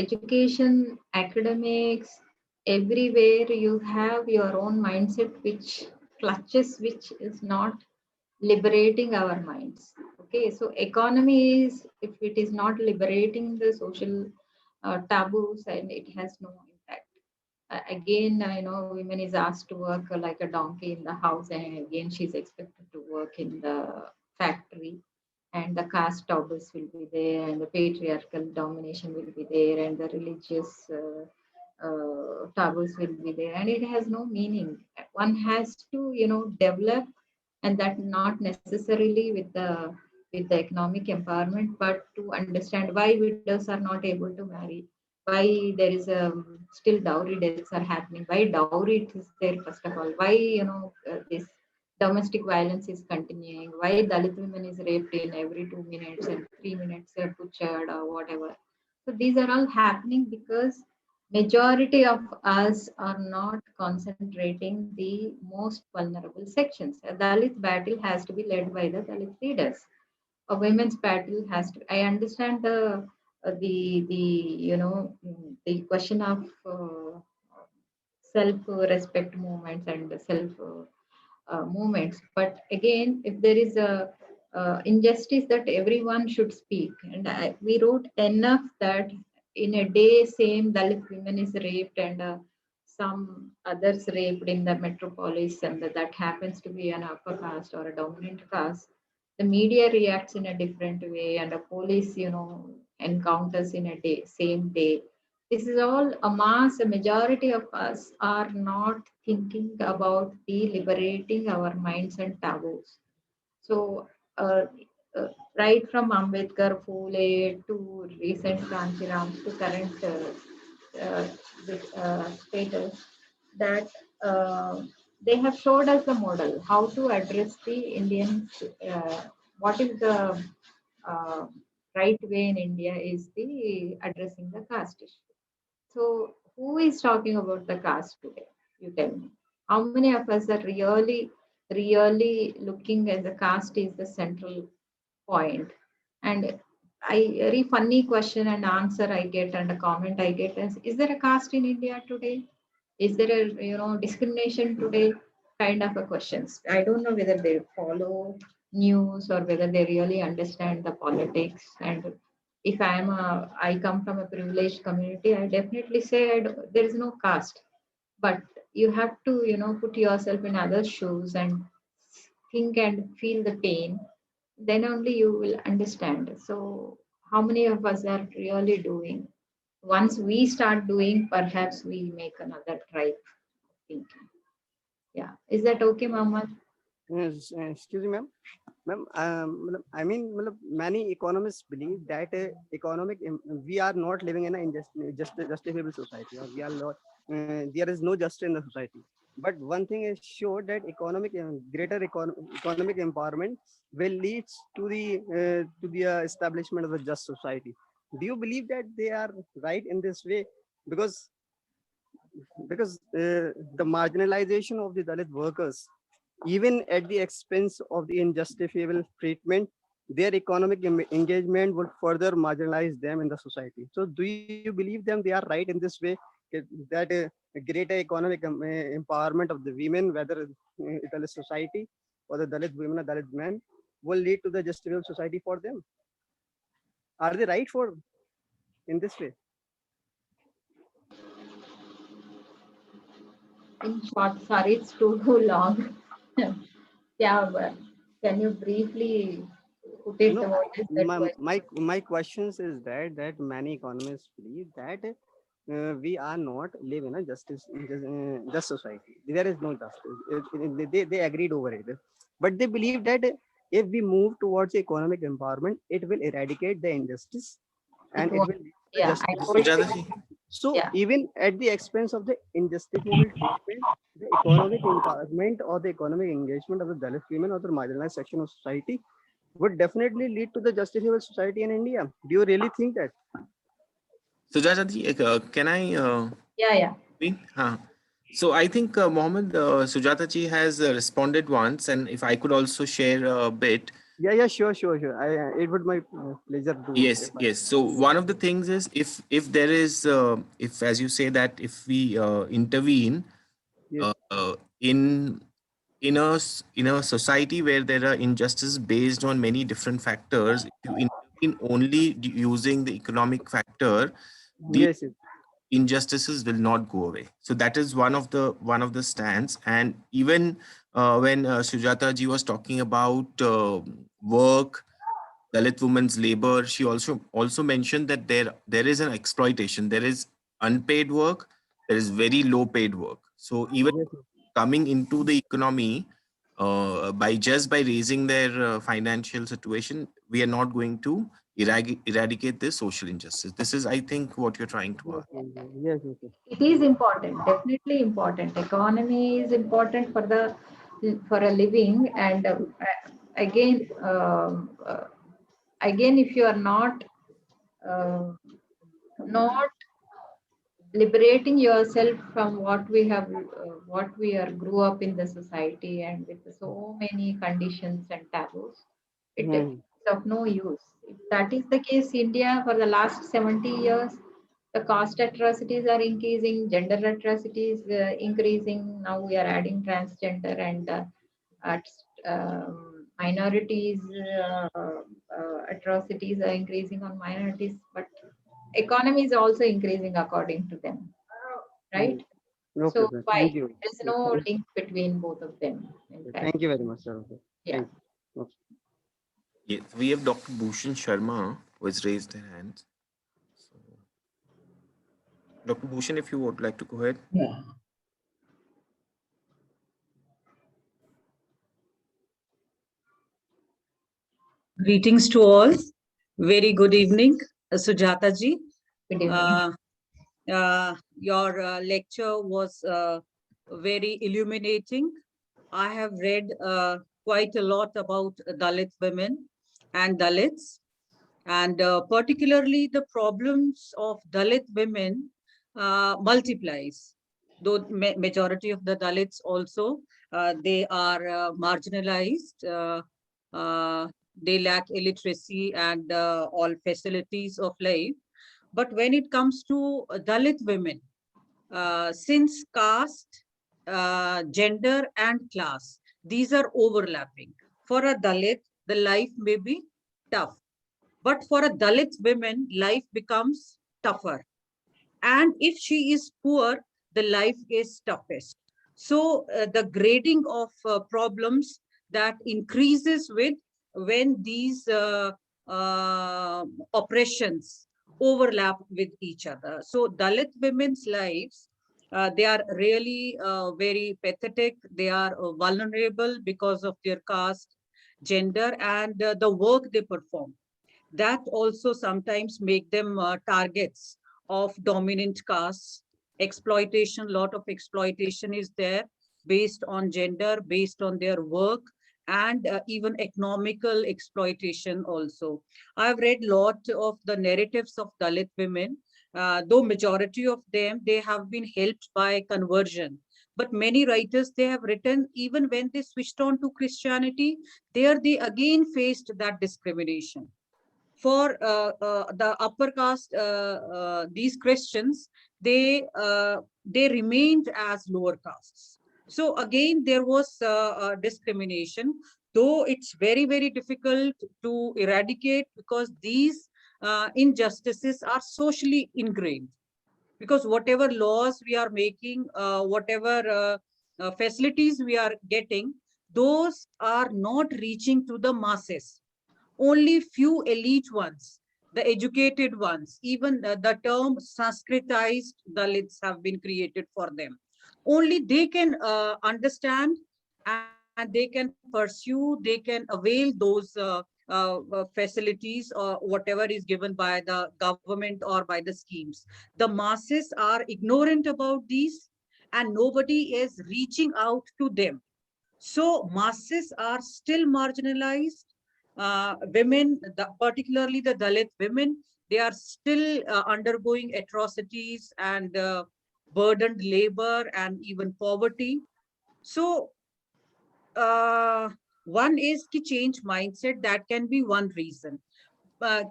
education, academics, everywhere you have your own mindset which clutches, which is not liberating our minds. Okay, so economy is, if it is not liberating the social taboos, and it has no impact. Again, women is asked to work like a donkey in the house, and again she's expected to work in the factory, and the caste taboos will be there, and the patriarchal domination will be there, and the religious taboos will be there, and it has no meaning. One has to, develop, and that not necessarily with the economic empowerment, but to understand why widows are not able to marry, why there is still dowry deaths are happening, why dowry is there first of all, why this domestic violence is continuing, why Dalit women is raped in every 2 minutes and 3 minutes butchered or whatever. So these are all happening because majority of us are not concentrating the most vulnerable sections. A Dalit battle has to be led by the Dalit leaders. A women's battle has to. I understand the question of self-respect movements and self movements. But again, if there is a injustice, that everyone should speak. And we wrote enough that in a day, same Dalit women is raped, and some others raped in the metropolis, and that happens to be an upper caste or a dominant caste. The media reacts in a different way, and the police, encounters in a day, same day. This is all a mass. A majority of us are not thinking about the liberating our minds and taboos. So, uh, right from Ambedkar, Phule to recent Kanchirams to current status, that they have showed us the model how to address the Indian. What is the uh, right way in India is the addressing the caste issue. So, who is talking about the caste today? You tell me. How many of us are really looking at the caste is the central point? And very funny question and answer I get, and a comment I get is there a caste in India today? Is there a discrimination today? Kind of a questions. I don't know whether they follow news or whether they really understand the politics. And if I come from a privileged community, I definitely say there is no caste. But you have to put yourself in others' shoes and think and feel the pain. Then only you will understand. So how many of us are really doing? Once we start doing, perhaps we make another tribe thinking. Yeah. Is that okay, Mama? Yes, excuse me, ma'am. Ma'am, I mean, many economists believe that we are not living in a justifiable society, or we are not. There is no justice in the society. But one thing is sure, that greater economic empowerment will lead to the establishment of a just society. Do you believe that they are right in this way? Because the marginalization of the Dalit workers, even at the expense of the injustifiable treatment, their economic engagement would further marginalize them in the society. So do you believe them they are right in this way? that greater economic empowerment of the women, whether Dalit society or the Dalit women or Dalit men, will lead to the justiciable society for them. Are they right for in this way? In short, sorry, it's too long. Yeah, but can you briefly put it? No, What is that question? my questions is that many economists believe that we are not live in a just society. There is no justice. They agreed over it, but they believe that if we move towards economic empowerment, it will eradicate the injustice and It it was, will lead to yeah, I justice. told Sujata you. ji, So Yeah. even at the expense of the injustifiable treatment, the economic empowerment or the economic engagement of the Dalit women or the marginalized section of society would definitely lead to the justifiable society in India. Do you really think that? Sujata ji, can I Yeah. speak? So I think Mohammed, Sujata ji has responded once, and if I could also share a bit. Yeah, sure. It would my pleasure to. Yes. So one of the things is if there is if, as you say, that if we intervene Yes. in in a society where there are injustices based on many different factors, if you intervene only using the economic factor, the Yes. injustices will not go away. So that is one of the stands. And even when Sujata ji was talking about work, Dalit women's labor, she also mentioned that there is an exploitation. There is unpaid work. There is very low paid work. So even Yes. coming into the economy by raising their financial situation, we are not going to eradicate this social injustice. This is, I think, what you're trying to ask. Yes. It is important, definitely important. Economy is important for a living, and again, again, if you are uh, not liberating yourself from what we are grew up in the society and with so many conditions and taboos, it Hmm. is of no use. If that is the case, India for the last 70 years, the caste atrocities are increasing, gender atrocities increasing. Now we are adding transgender and at, minorities atrocities are increasing on minorities, but economy is also increasing according to them, right? Okay. So why? Thank you. There's no link between both of them, in fact. Thank you very much, sir. Okay. Yeah. Thank you. Okay. Yes, we have Dr. Bhushan Sharma who has raised their hand. So, Dr. Bhushan, if you would like to go ahead. Yeah. Greetings to all. Very good evening, Sujata ji. Good evening. Your lecture was very illuminating. I have read quite a lot about Dalit women and Dalits, and particularly the problems of Dalit women multiplies. Though majority of the Dalits also, they are marginalized. They lack illiteracy and all facilities of life. But when it comes to Dalit women, since caste, gender, and class, these are overlapping. For a Dalit, the life may be tough. But for a Dalit woman, life becomes tougher. And if she is poor, the life is toughest. So the grading of problems that increases with when these oppressions overlap with each other. So Dalit women's lives, they are really very pathetic. They are vulnerable because of their caste, gender, and the work they perform. That also sometimes make them targets of dominant castes. Exploitation, lot of exploitation is there based on gender, based on their work, and even economical exploitation also. I've read lot of the narratives of Dalit women, though majority of them, they have been helped by conversion. But many writers, they have written even when they switched on to Christianity, there they again faced that discrimination. For the upper caste, these Christians, they remained as lower castes. So again, there was discrimination, though it's very, very difficult to eradicate because these injustices are socially ingrained. Because whatever laws we are making, whatever facilities we are getting, those are not reaching to the masses. Only few elite ones, the educated ones, even the term Sanskritized Dalits have been created for them. Only they can understand and they can pursue, they can avail those facilities or whatever is given by the government or by the schemes. The masses are ignorant about these and nobody is reaching out to them. So masses are still marginalized. Women, particularly the Dalit women, they are still undergoing atrocities and burdened labor and even poverty. So one is to change mindset. That can be one reason.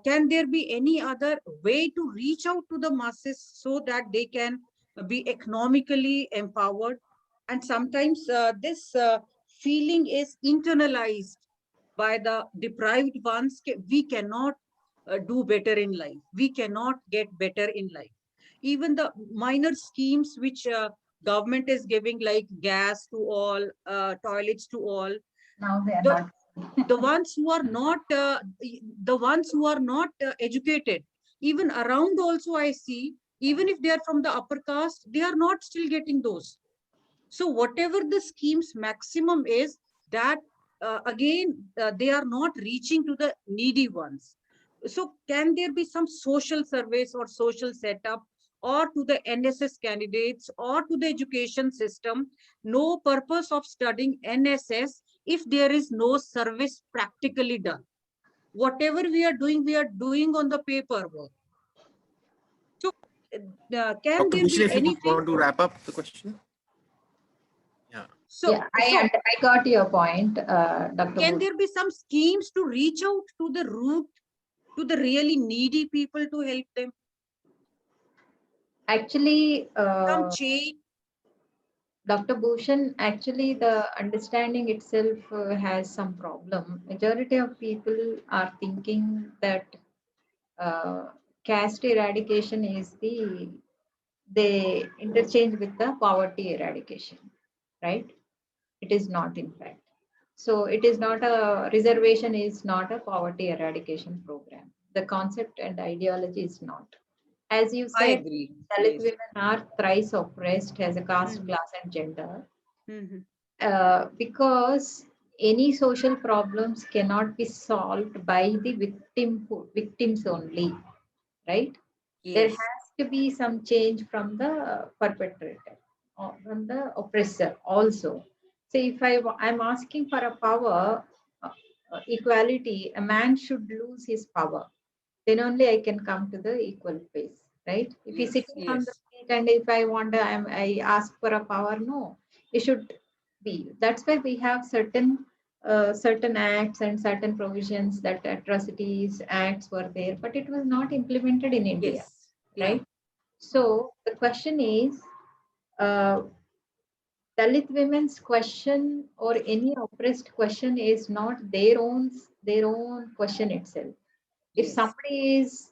Can there be any other way to reach out to the masses so that they can be economically empowered? And sometimes this feeling is internalized by the deprived ones. We cannot do better in life. We cannot get better in life. Even the minor schemes which government is giving, like gas to all, toilets to all, Now they are the not. the ones who are not educated, even around also I see, even if they are from the upper caste, they are not still getting those. So whatever the scheme's maximum is, that again, they are not reaching to the needy ones. So can there be some social service or social setup, or to the NSS candidates or to the education system? No purpose of studying NSS if there is no service practically done. Whatever we are doing on the paperwork. So can Dr. there Bhushan, be if you would anything? want to wrap up the question. Yeah. So, Yeah, I got your point, Dr. can Bhushan. there be some schemes to reach out to the root, to the really needy people to help them? Actually, Some change. Dr. Bhushan, actually the understanding itself has some problem. Majority of people are thinking that uh, caste eradication is they interchange with the poverty eradication, right? It is not, in fact. So it is not a reservation, is not a poverty eradication program. The concept and ideology is not. As you I said, agree. Dalit Yes. women are thrice oppressed as a caste, Mhm. class, and gender. Mhm. Because any social problems cannot be solved by the victims only, right? There Yes. has to be some change from the perpetrator or from the oppressor also. So if I'm asking for a power, equality, a man should lose his power. Then only I can come to the equal place, right? If he's Yes. sitting on the Yes. seat and if I want, I ask for a power, no, it should be. That's why we have certain acts and certain provisions, that atrocities acts were there, but it was not implemented in India, Yes. Yeah. right? So the question is, uh, Dalit women's question or any oppressed question is not their own question itself. If Yes. somebody is,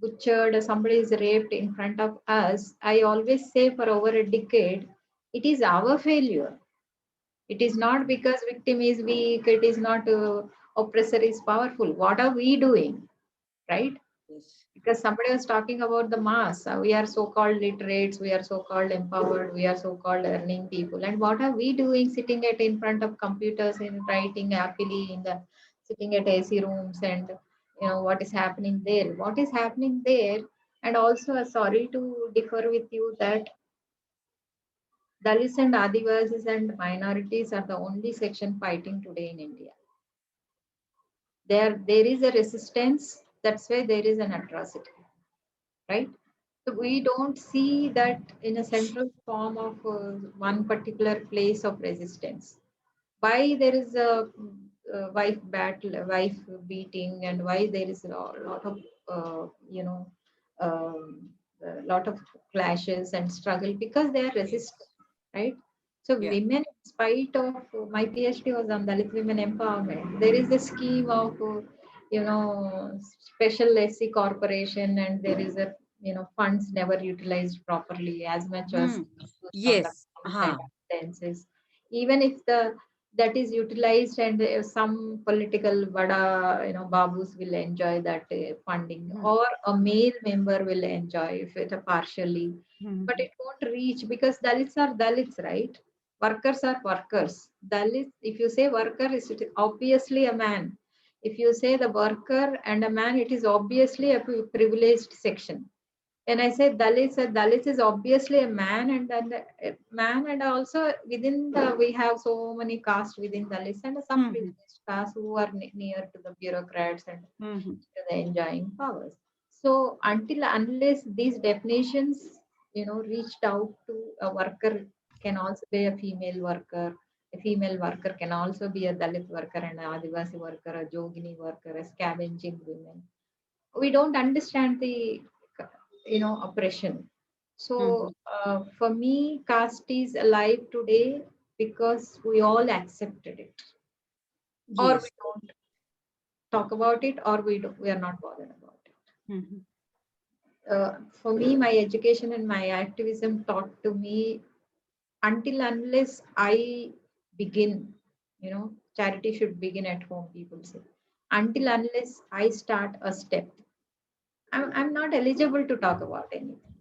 butchered or somebody is raped in front of us, I always say for over a decade, it is our failure. It is not because victim is weak. It is not oppressor is powerful. What are we doing, right? Yes. Because somebody was talking about the mass. We are so-called literates, we are so-called empowered, we are so-called earning people. And what are we doing sitting at in front of computers and writing happily in the sitting at AC rooms, and what is happening there? What is happening there? And also, sorry to differ with you that Dalits and Adivasis and minorities are the only section fighting today in India. There is a resistance. That's why there is an atrocity, right? So we don't see that in a central form of one particular place of resistance. Why there is a wife battle, wife beating, and why there is a lot of uh, you know um, a lot of clashes and struggle because they are resistant, right? So Yeah. women, in spite of my PhD was on Dalit women empowerment. There is a scheme of special SC corporation, and there is a funds never utilized properly as much as from the Yes. government senses. Even if that is utilized and some political vada babus will enjoy that funding, or a male member will enjoy if it partially, but it won't reach because Dalits are Dalits, right? Workers are workers. Dalits, if you say worker, is it obviously a man. If you say the worker and a man, it is obviously a privileged section. When I say Dalits, Dalits is obviously a man, and then a man, and also within we have so many castes within Dalits and some privileged castes who are near to the bureaucrats and to the enjoying powers. So unless these definitions, reached out to a worker, can also be a female worker. A female worker can also be a Dalit worker, and an Adivasi worker, a Jogini worker, a scavenging women. We don't understand the oppression. So for me, caste is alive today because we all accepted it, or we Yes. don't talk about it, or we are not bothered about it. For me, my education and my activism taught to me, until unless I begin, charity should begin at home, people say. Until unless I start a step, I'm not eligible to talk about anything,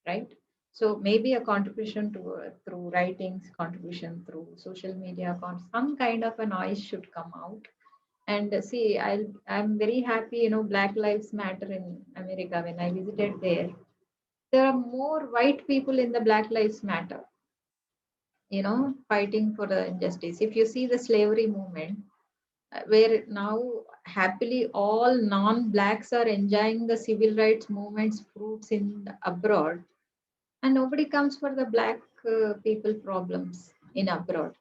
right? So maybe a contribution to through writings, contribution through social media, some kind of a noise should come out. And see, I'm very happy, Black Lives Matter in America. When I visited there are more white people in the Black Lives Matter, fighting for the injustice. If you see the slavery movement, where now happily all non-blacks are enjoying the civil rights movement's fruits in abroad, and nobody comes for the black people problems in abroad.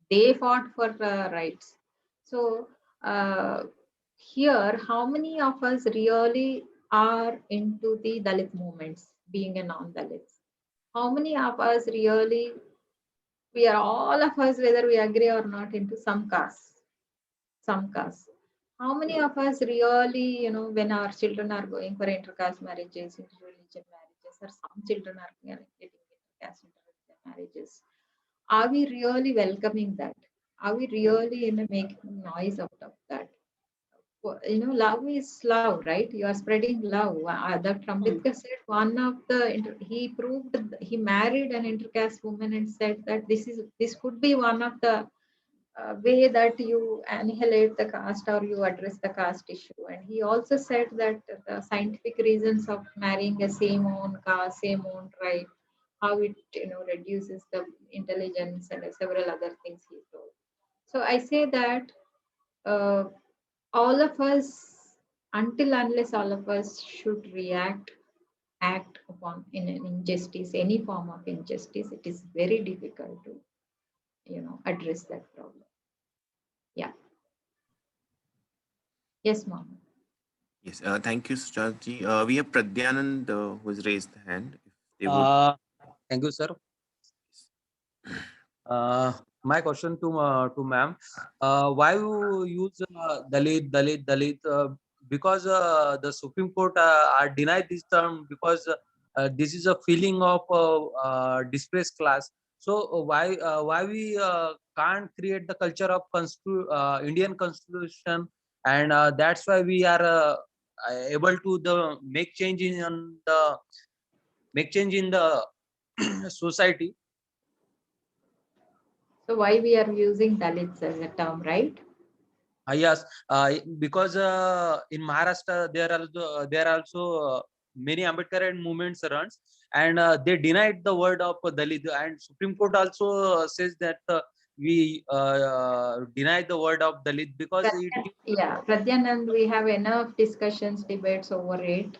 They fought for rights. So here, how many of us really are into the Dalit movements, being a non-Dalits? How many of us really, we are all of us, whether we agree or not, into some caste, some caste. How many of us really, when our children are going for intercaste marriages, interreligion marriages, or some children are getting intercaste interreligion marriages, are we really welcoming that? Are we really making noise out of that? Love is love, right? You are spreading love. Dr. Ambedkar said one of he proved, he married an intercaste woman and said that this could be one of the way that you annihilate the caste or you address the caste issue. And he also said that the scientific reasons of marrying a same own caste, same own tribe, how it reduces the intelligence and several other things he told. So I say that uh, all of us, until unless all of us should act upon in an injustice, any form of injustice, it is very difficult to address that problem. Yeah. Yes, mom. Yes, thank you, Sujaji. We have Pradyanand who has raised the hand. If they would. Thank you, sir. My question to ma'am, why you use Dalit? Because the Supreme Court are denied this term because this is a feeling of displaced class. So why we can't create the culture of Indian Constitution, and that's why we are able to make change in the society. So why we are using Dalits as a term, right? Yes, because in Maharashtra there are also many Ambedkar movements runs, and they denied the word of Dalit, and Supreme Court also says that we deny the word of Dalit because Yeah, Pradyanand, we have enough discussions, debates over it.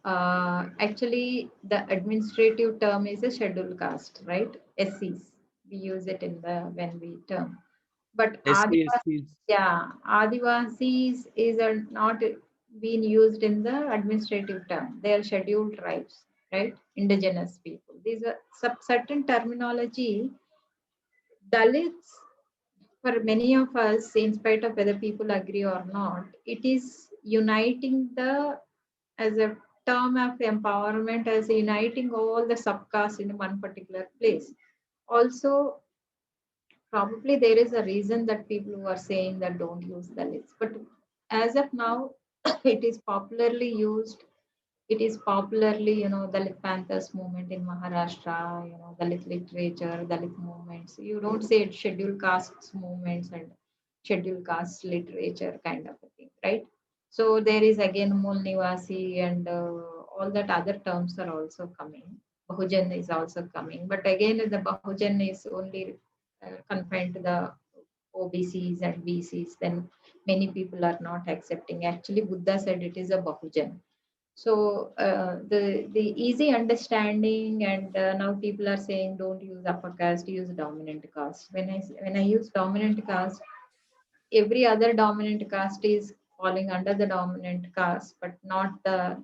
Actually, the administrative term is a scheduled caste, right? SCs. We use it when we term. But SC, Adivasis is not been used in the administrative term. They are scheduled tribes, right? Indigenous people. These are certain terminology. Dalits, for many of us, in spite of whether people agree or not, it is uniting the, as a term of empowerment, as uniting all the subcastes in one particular place. Also, probably there is a reason that people who are saying that don't use Dalits, but as of now, it is popularly used. It is popularly, Dalit Panthers movement in Maharashtra, Dalit literature, Dalit movements. You don't say it scheduled castes movements and scheduled caste literature kind of a thing, right? So there is again Mool Nivasi and all that other terms are also coming. Bahujan is also coming, but again the Bahujan is only confined to the OBCs and BCs. Then many people are not accepting. Actually, Buddha said it is a Bahujan. So the easy understanding, and now people are saying don't use upper caste, use dominant caste. When I use dominant caste, every other dominant caste is falling under the dominant caste, but not the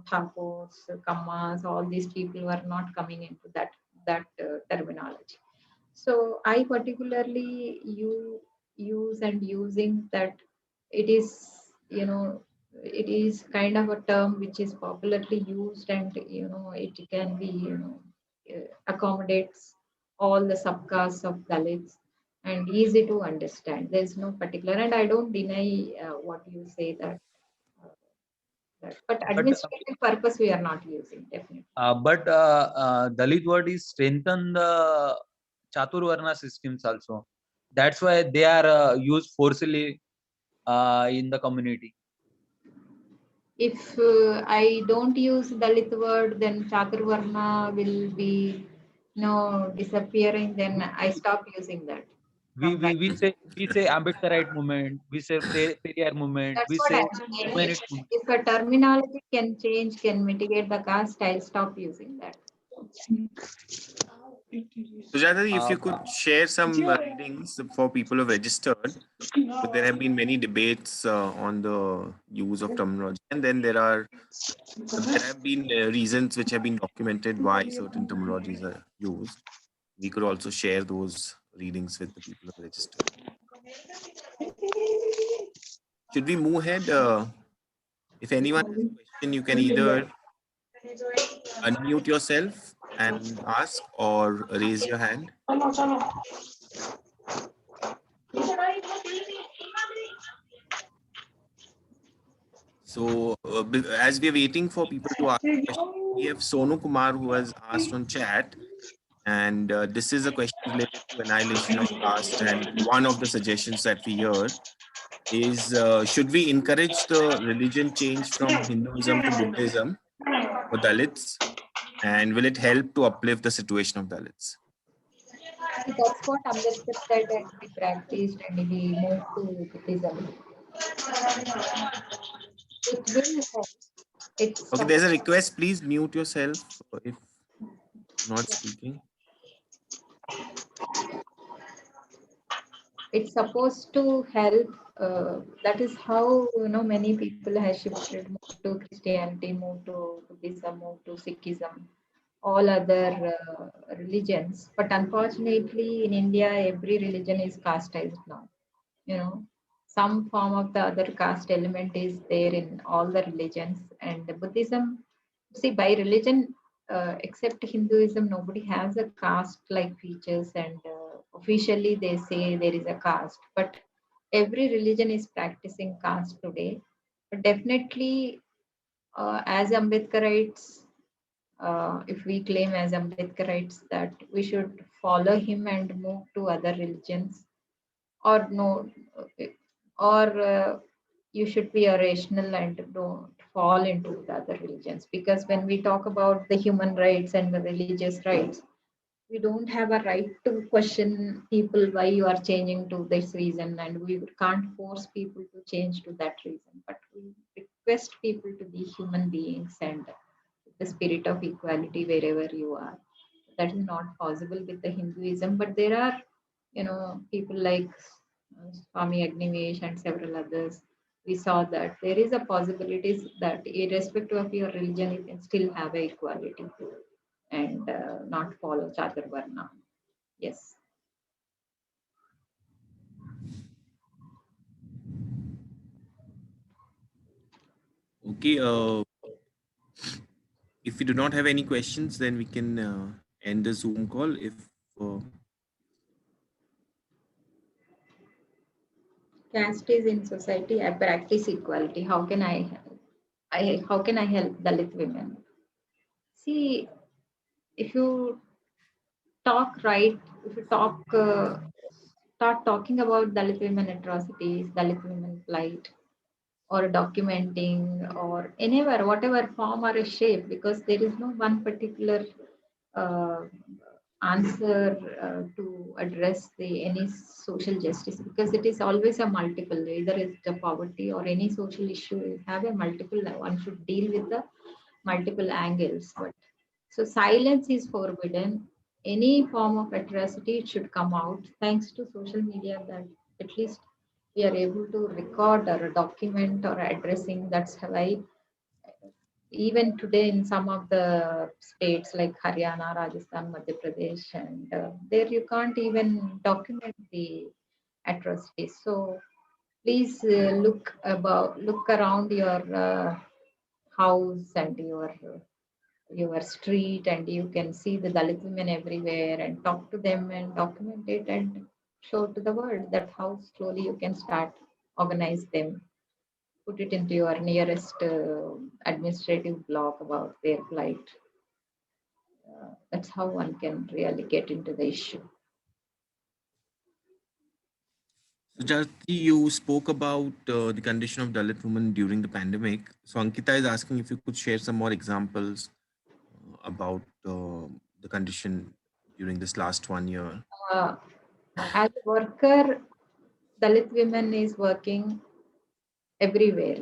Thakurs, Kammas, all these people were not coming into that terminology. So I particularly use and using that. It is, it is kind of a term which is popularly used, and it can be, accommodates all the subcastes of Dalits and easy to understand. There's no particular, and I don't deny what you say that. But But administrative purpose we are not using, definitely. Dalit word is strengthen the Chaturvarna systems also. That's why they are used forcefully in the community. If I don't use Dalit word, then Chaturvarna will be disappearing. Then I stop using that. We say Ambedkarite movement, we say Periyar movement, That's we what say I'm saying. humanist movement. If a terminology can change, can mitigate the caste, I'll stop using that. Sujata, if you Uh, could share some readings for people who have registered. So there have been many debates on the use of terminology, and then there have been reasons which have been documented why certain terminologies are used. We could also share those readings with the people who have registered. Should we move ahead? If anyone has a question, you can either unmute yourself and ask or raise your hand. So as we are waiting for people to ask questions, we have Sonu Kumar who has asked on chat, and this is a question related to annihilation of caste. And one of the suggestions that we hear is, should we encourage the religion change from Hinduism to Buddhism for Dalits? And will it help to uplift the situation of Dalits? That's what Ambedkar said, and we practiced and we moved to Buddhism. It will help. Okay, there's a request. Please mute yourself if not speaking. It's supposed to help. That is how many people have shifted, moved to Christianity, moved to Buddhism, moved to Sikhism, all other religions. But unfortunately, in India, every religion is casteized now. Some form of the other caste element is there in all the religions. And the Buddhism, see, by religion, except Hinduism, nobody has a caste-like features, and officially they say there is a caste. But every religion is practicing caste today. But definitely, as Ambedkarites, if we claim as Ambedkarites that we should follow him and move to other religions, or no, or you should be a rational and don't fall into the other religions. Because when we talk about the human rights and the religious rights, we don't have a right to question people why you are changing to this reason, and we can't force people to change to that reason, but we request people to be human beings and the spirit of equality wherever you are. That is not possible with the Hinduism, but there are people like Swami Agnivesh and several others we saw that there is a possibility that irrespective of your religion, you can still have a equality and not follow Chaturvarna. Yes. Okay. If we do not have any questions, then we can end the Zoom call. If uh, Caste is in society. I practice equality. How can how can I help Dalit women? See, if you talk right, if you start talking about Dalit women atrocities, Dalit women plight, or documenting, or anywhere, whatever form or a shape, because there is no one particular uh, answer to address the any social justice, because it is always a multiple, either it's the poverty or any social issue, you have a multiple, one should deal with the multiple angles. But so silence is forbidden. Any form of atrocity should come out. Thanks to social media, that at least we are able to record or document or addressing. That's why even today in some of the states like Haryana, Rajasthan, Madhya Pradesh, and there you can't even document the atrocities. So please look around your house and your street, and you can see the Dalit women everywhere, and talk to them and document it and show to the world that how slowly you can start organize them, put it into your nearest administrative block about their plight. That's how one can really get into the issue. Sujati, you spoke about the condition of Dalit women during the pandemic. So Ankita is asking if you could share some more examples about the condition during this last 1 year. Uh, as a worker, Dalit women is working everywhere.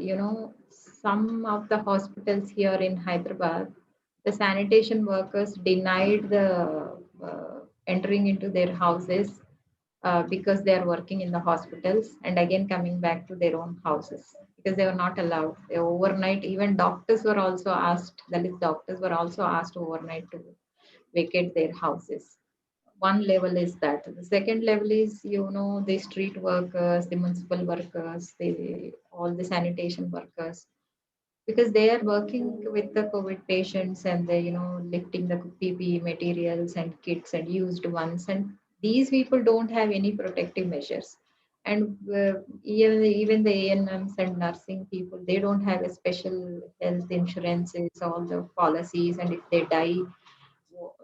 Some of the hospitals here in Hyderabad, the sanitation workers denied the entering into their houses because they are working in the hospitals and again coming back to their own houses because they were not allowed. Overnight, even doctors were also asked, Dalit doctors were also asked overnight to vacate their houses. One level is that. The second level is, the street workers, the municipal workers, all the sanitation workers, because they are working with the COVID patients and they, lifting the PPE materials and kits and used ones. And these people don't have any protective measures. And even the ANMs and nursing people, they don't have a special health insurances, all the policies. And if they die,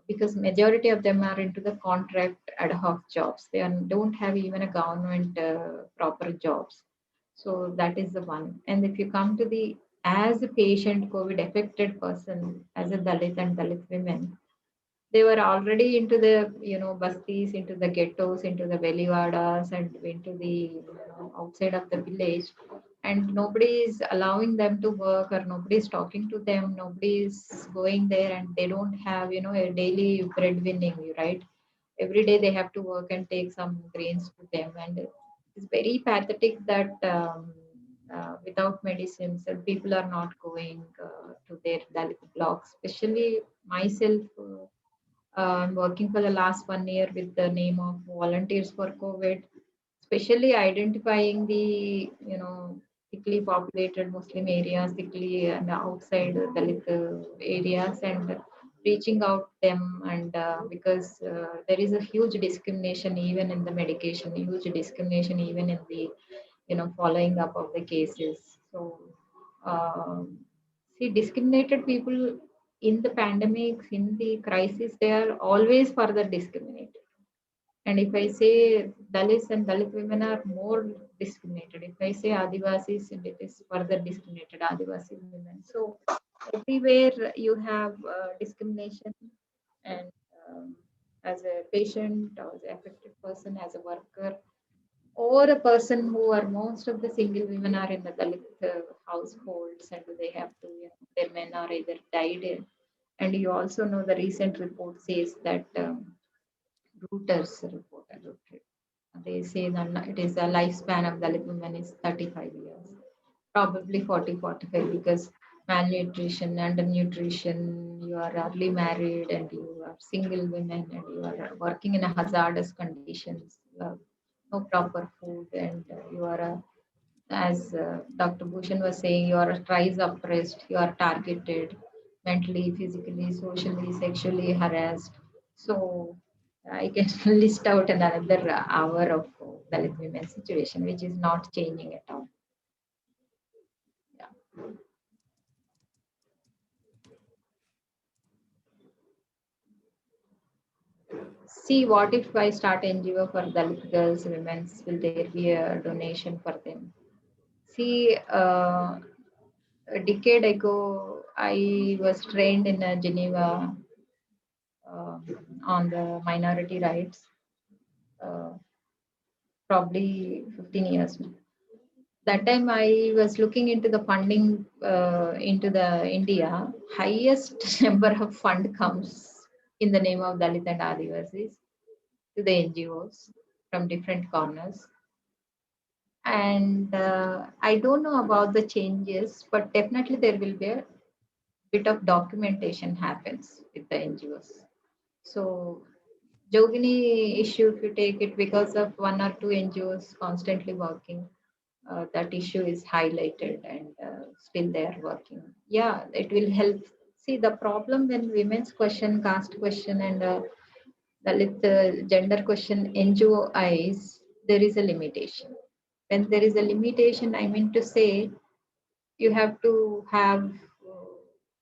because majority of them are into the contract ad hoc jobs, don't have even a government proper jobs. So that is the one. And if you come to the as a patient COVID affected person, as a Dalit and Dalit women, they were already into the bastis, into the ghettos, into the velivadas, and into the outside of the village, and nobody is allowing them to work, or nobody is talking to them, nobody is going there, and they don't have a daily breadwinning, right? Every day they have to work and take some grains to them, and it's very pathetic that without medicines people are not going to their Dalit blocks, especially myself. I'm working for the last 1 year with the name of Volunteers for COVID, especially identifying the thickly populated Muslim areas, thickly and outside Dalit areas, and reaching out them. And because there is a huge discrimination even in the medication, huge discrimination even in the following up of the cases. So um, see, discriminated people in the pandemics, in the crisis, they are always further discriminated. And if I say Dalits and Dalit women are more discriminated, if I say Adivasis, it is further discriminated, Adivasi women. So everywhere you have discrimination, and as a patient, or as an affected person, as a worker, or a person who are most of the single women are in the Dalit households, and they have to, their men are either died in. And you also know the recent report says that Reuters report, they say that it is the lifespan of Dalit women is 35 years. probably 40, 45, because malnutrition, undernutrition, you are early married and you are single women and you are working in a hazardous conditions, you have no proper food, and you are as Dr. Bhushan was saying, you are twice oppressed, you are targeted mentally, physically, socially, sexually harassed. So I can list out another hour of Dalit women situation, which is not changing at all. Yeah. See, what if I start NGO for Dalit girls, women's? Will there be a donation for them? See, a decade ago, I was trained in Geneva uh, on the minority rights, uh, probably 15 years now. That time I was looking into the funding into the India. Highest number of fund comes in the name of Dalit and Adivasis to the NGOs from different corners. And I don't know about the changes, but definitely there will be a bit of documentation happens with the NGOs. So Jogini issue, if you take it because of one or two NGOs constantly working, that issue is highlighted and still they are working. Yeah, it will help. See, the problem when women's question, caste question, and Dalit gender question, NGO eyes, there is a limitation. When there is a limitation, I mean to say, you have to have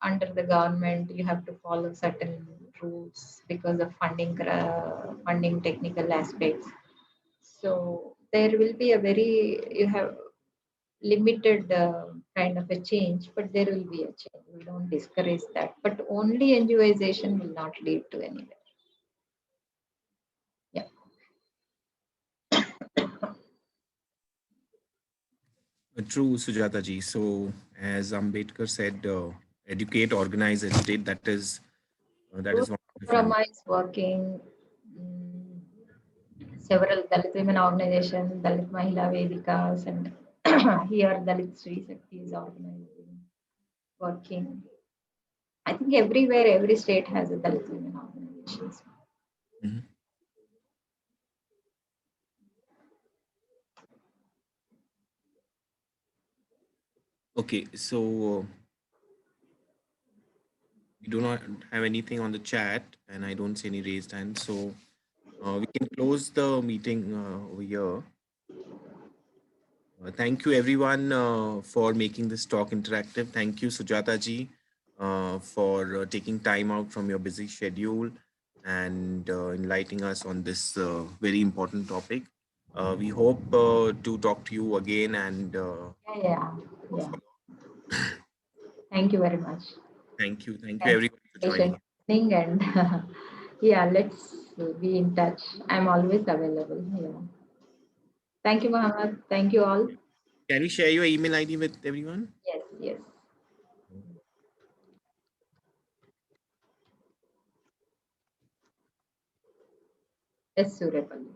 under the government, you have to follow certain rules because of funding technical aspects. So there will be a very, you have limited kind of a change, but there will be a change. We don't discourage that, but only NGOization will not lead to anywhere. Yeah. True, Sujata ji. So, as Ambedkar said, educate, organize, agitate. That is one of the From is working. mm, Several Dalit women organizations, Dalit Mahila Vedikas, and here Dalit Sri Shakti is organizing, working. I think everywhere, every state has a Dalit women organizations. Mhm. Okay, so we do not have anything on the chat, and I don't see any raised hands. So we can close the meeting over here. Thank you, everyone, for making this talk interactive. Thank you, Sujata ji, for taking time out from your busy schedule and enlightening us on this very important topic. We hope to talk to you again and Yeah. Thank you very much. thank you. Thank you, Thanks everyone, for for joining. listening, and yeah, let's be in touch. I'm always available. Yeah. Thank you, Muhammad. Thank you all. Can we share your email ID with everyone? Yes, yes. Yes, Surapalli.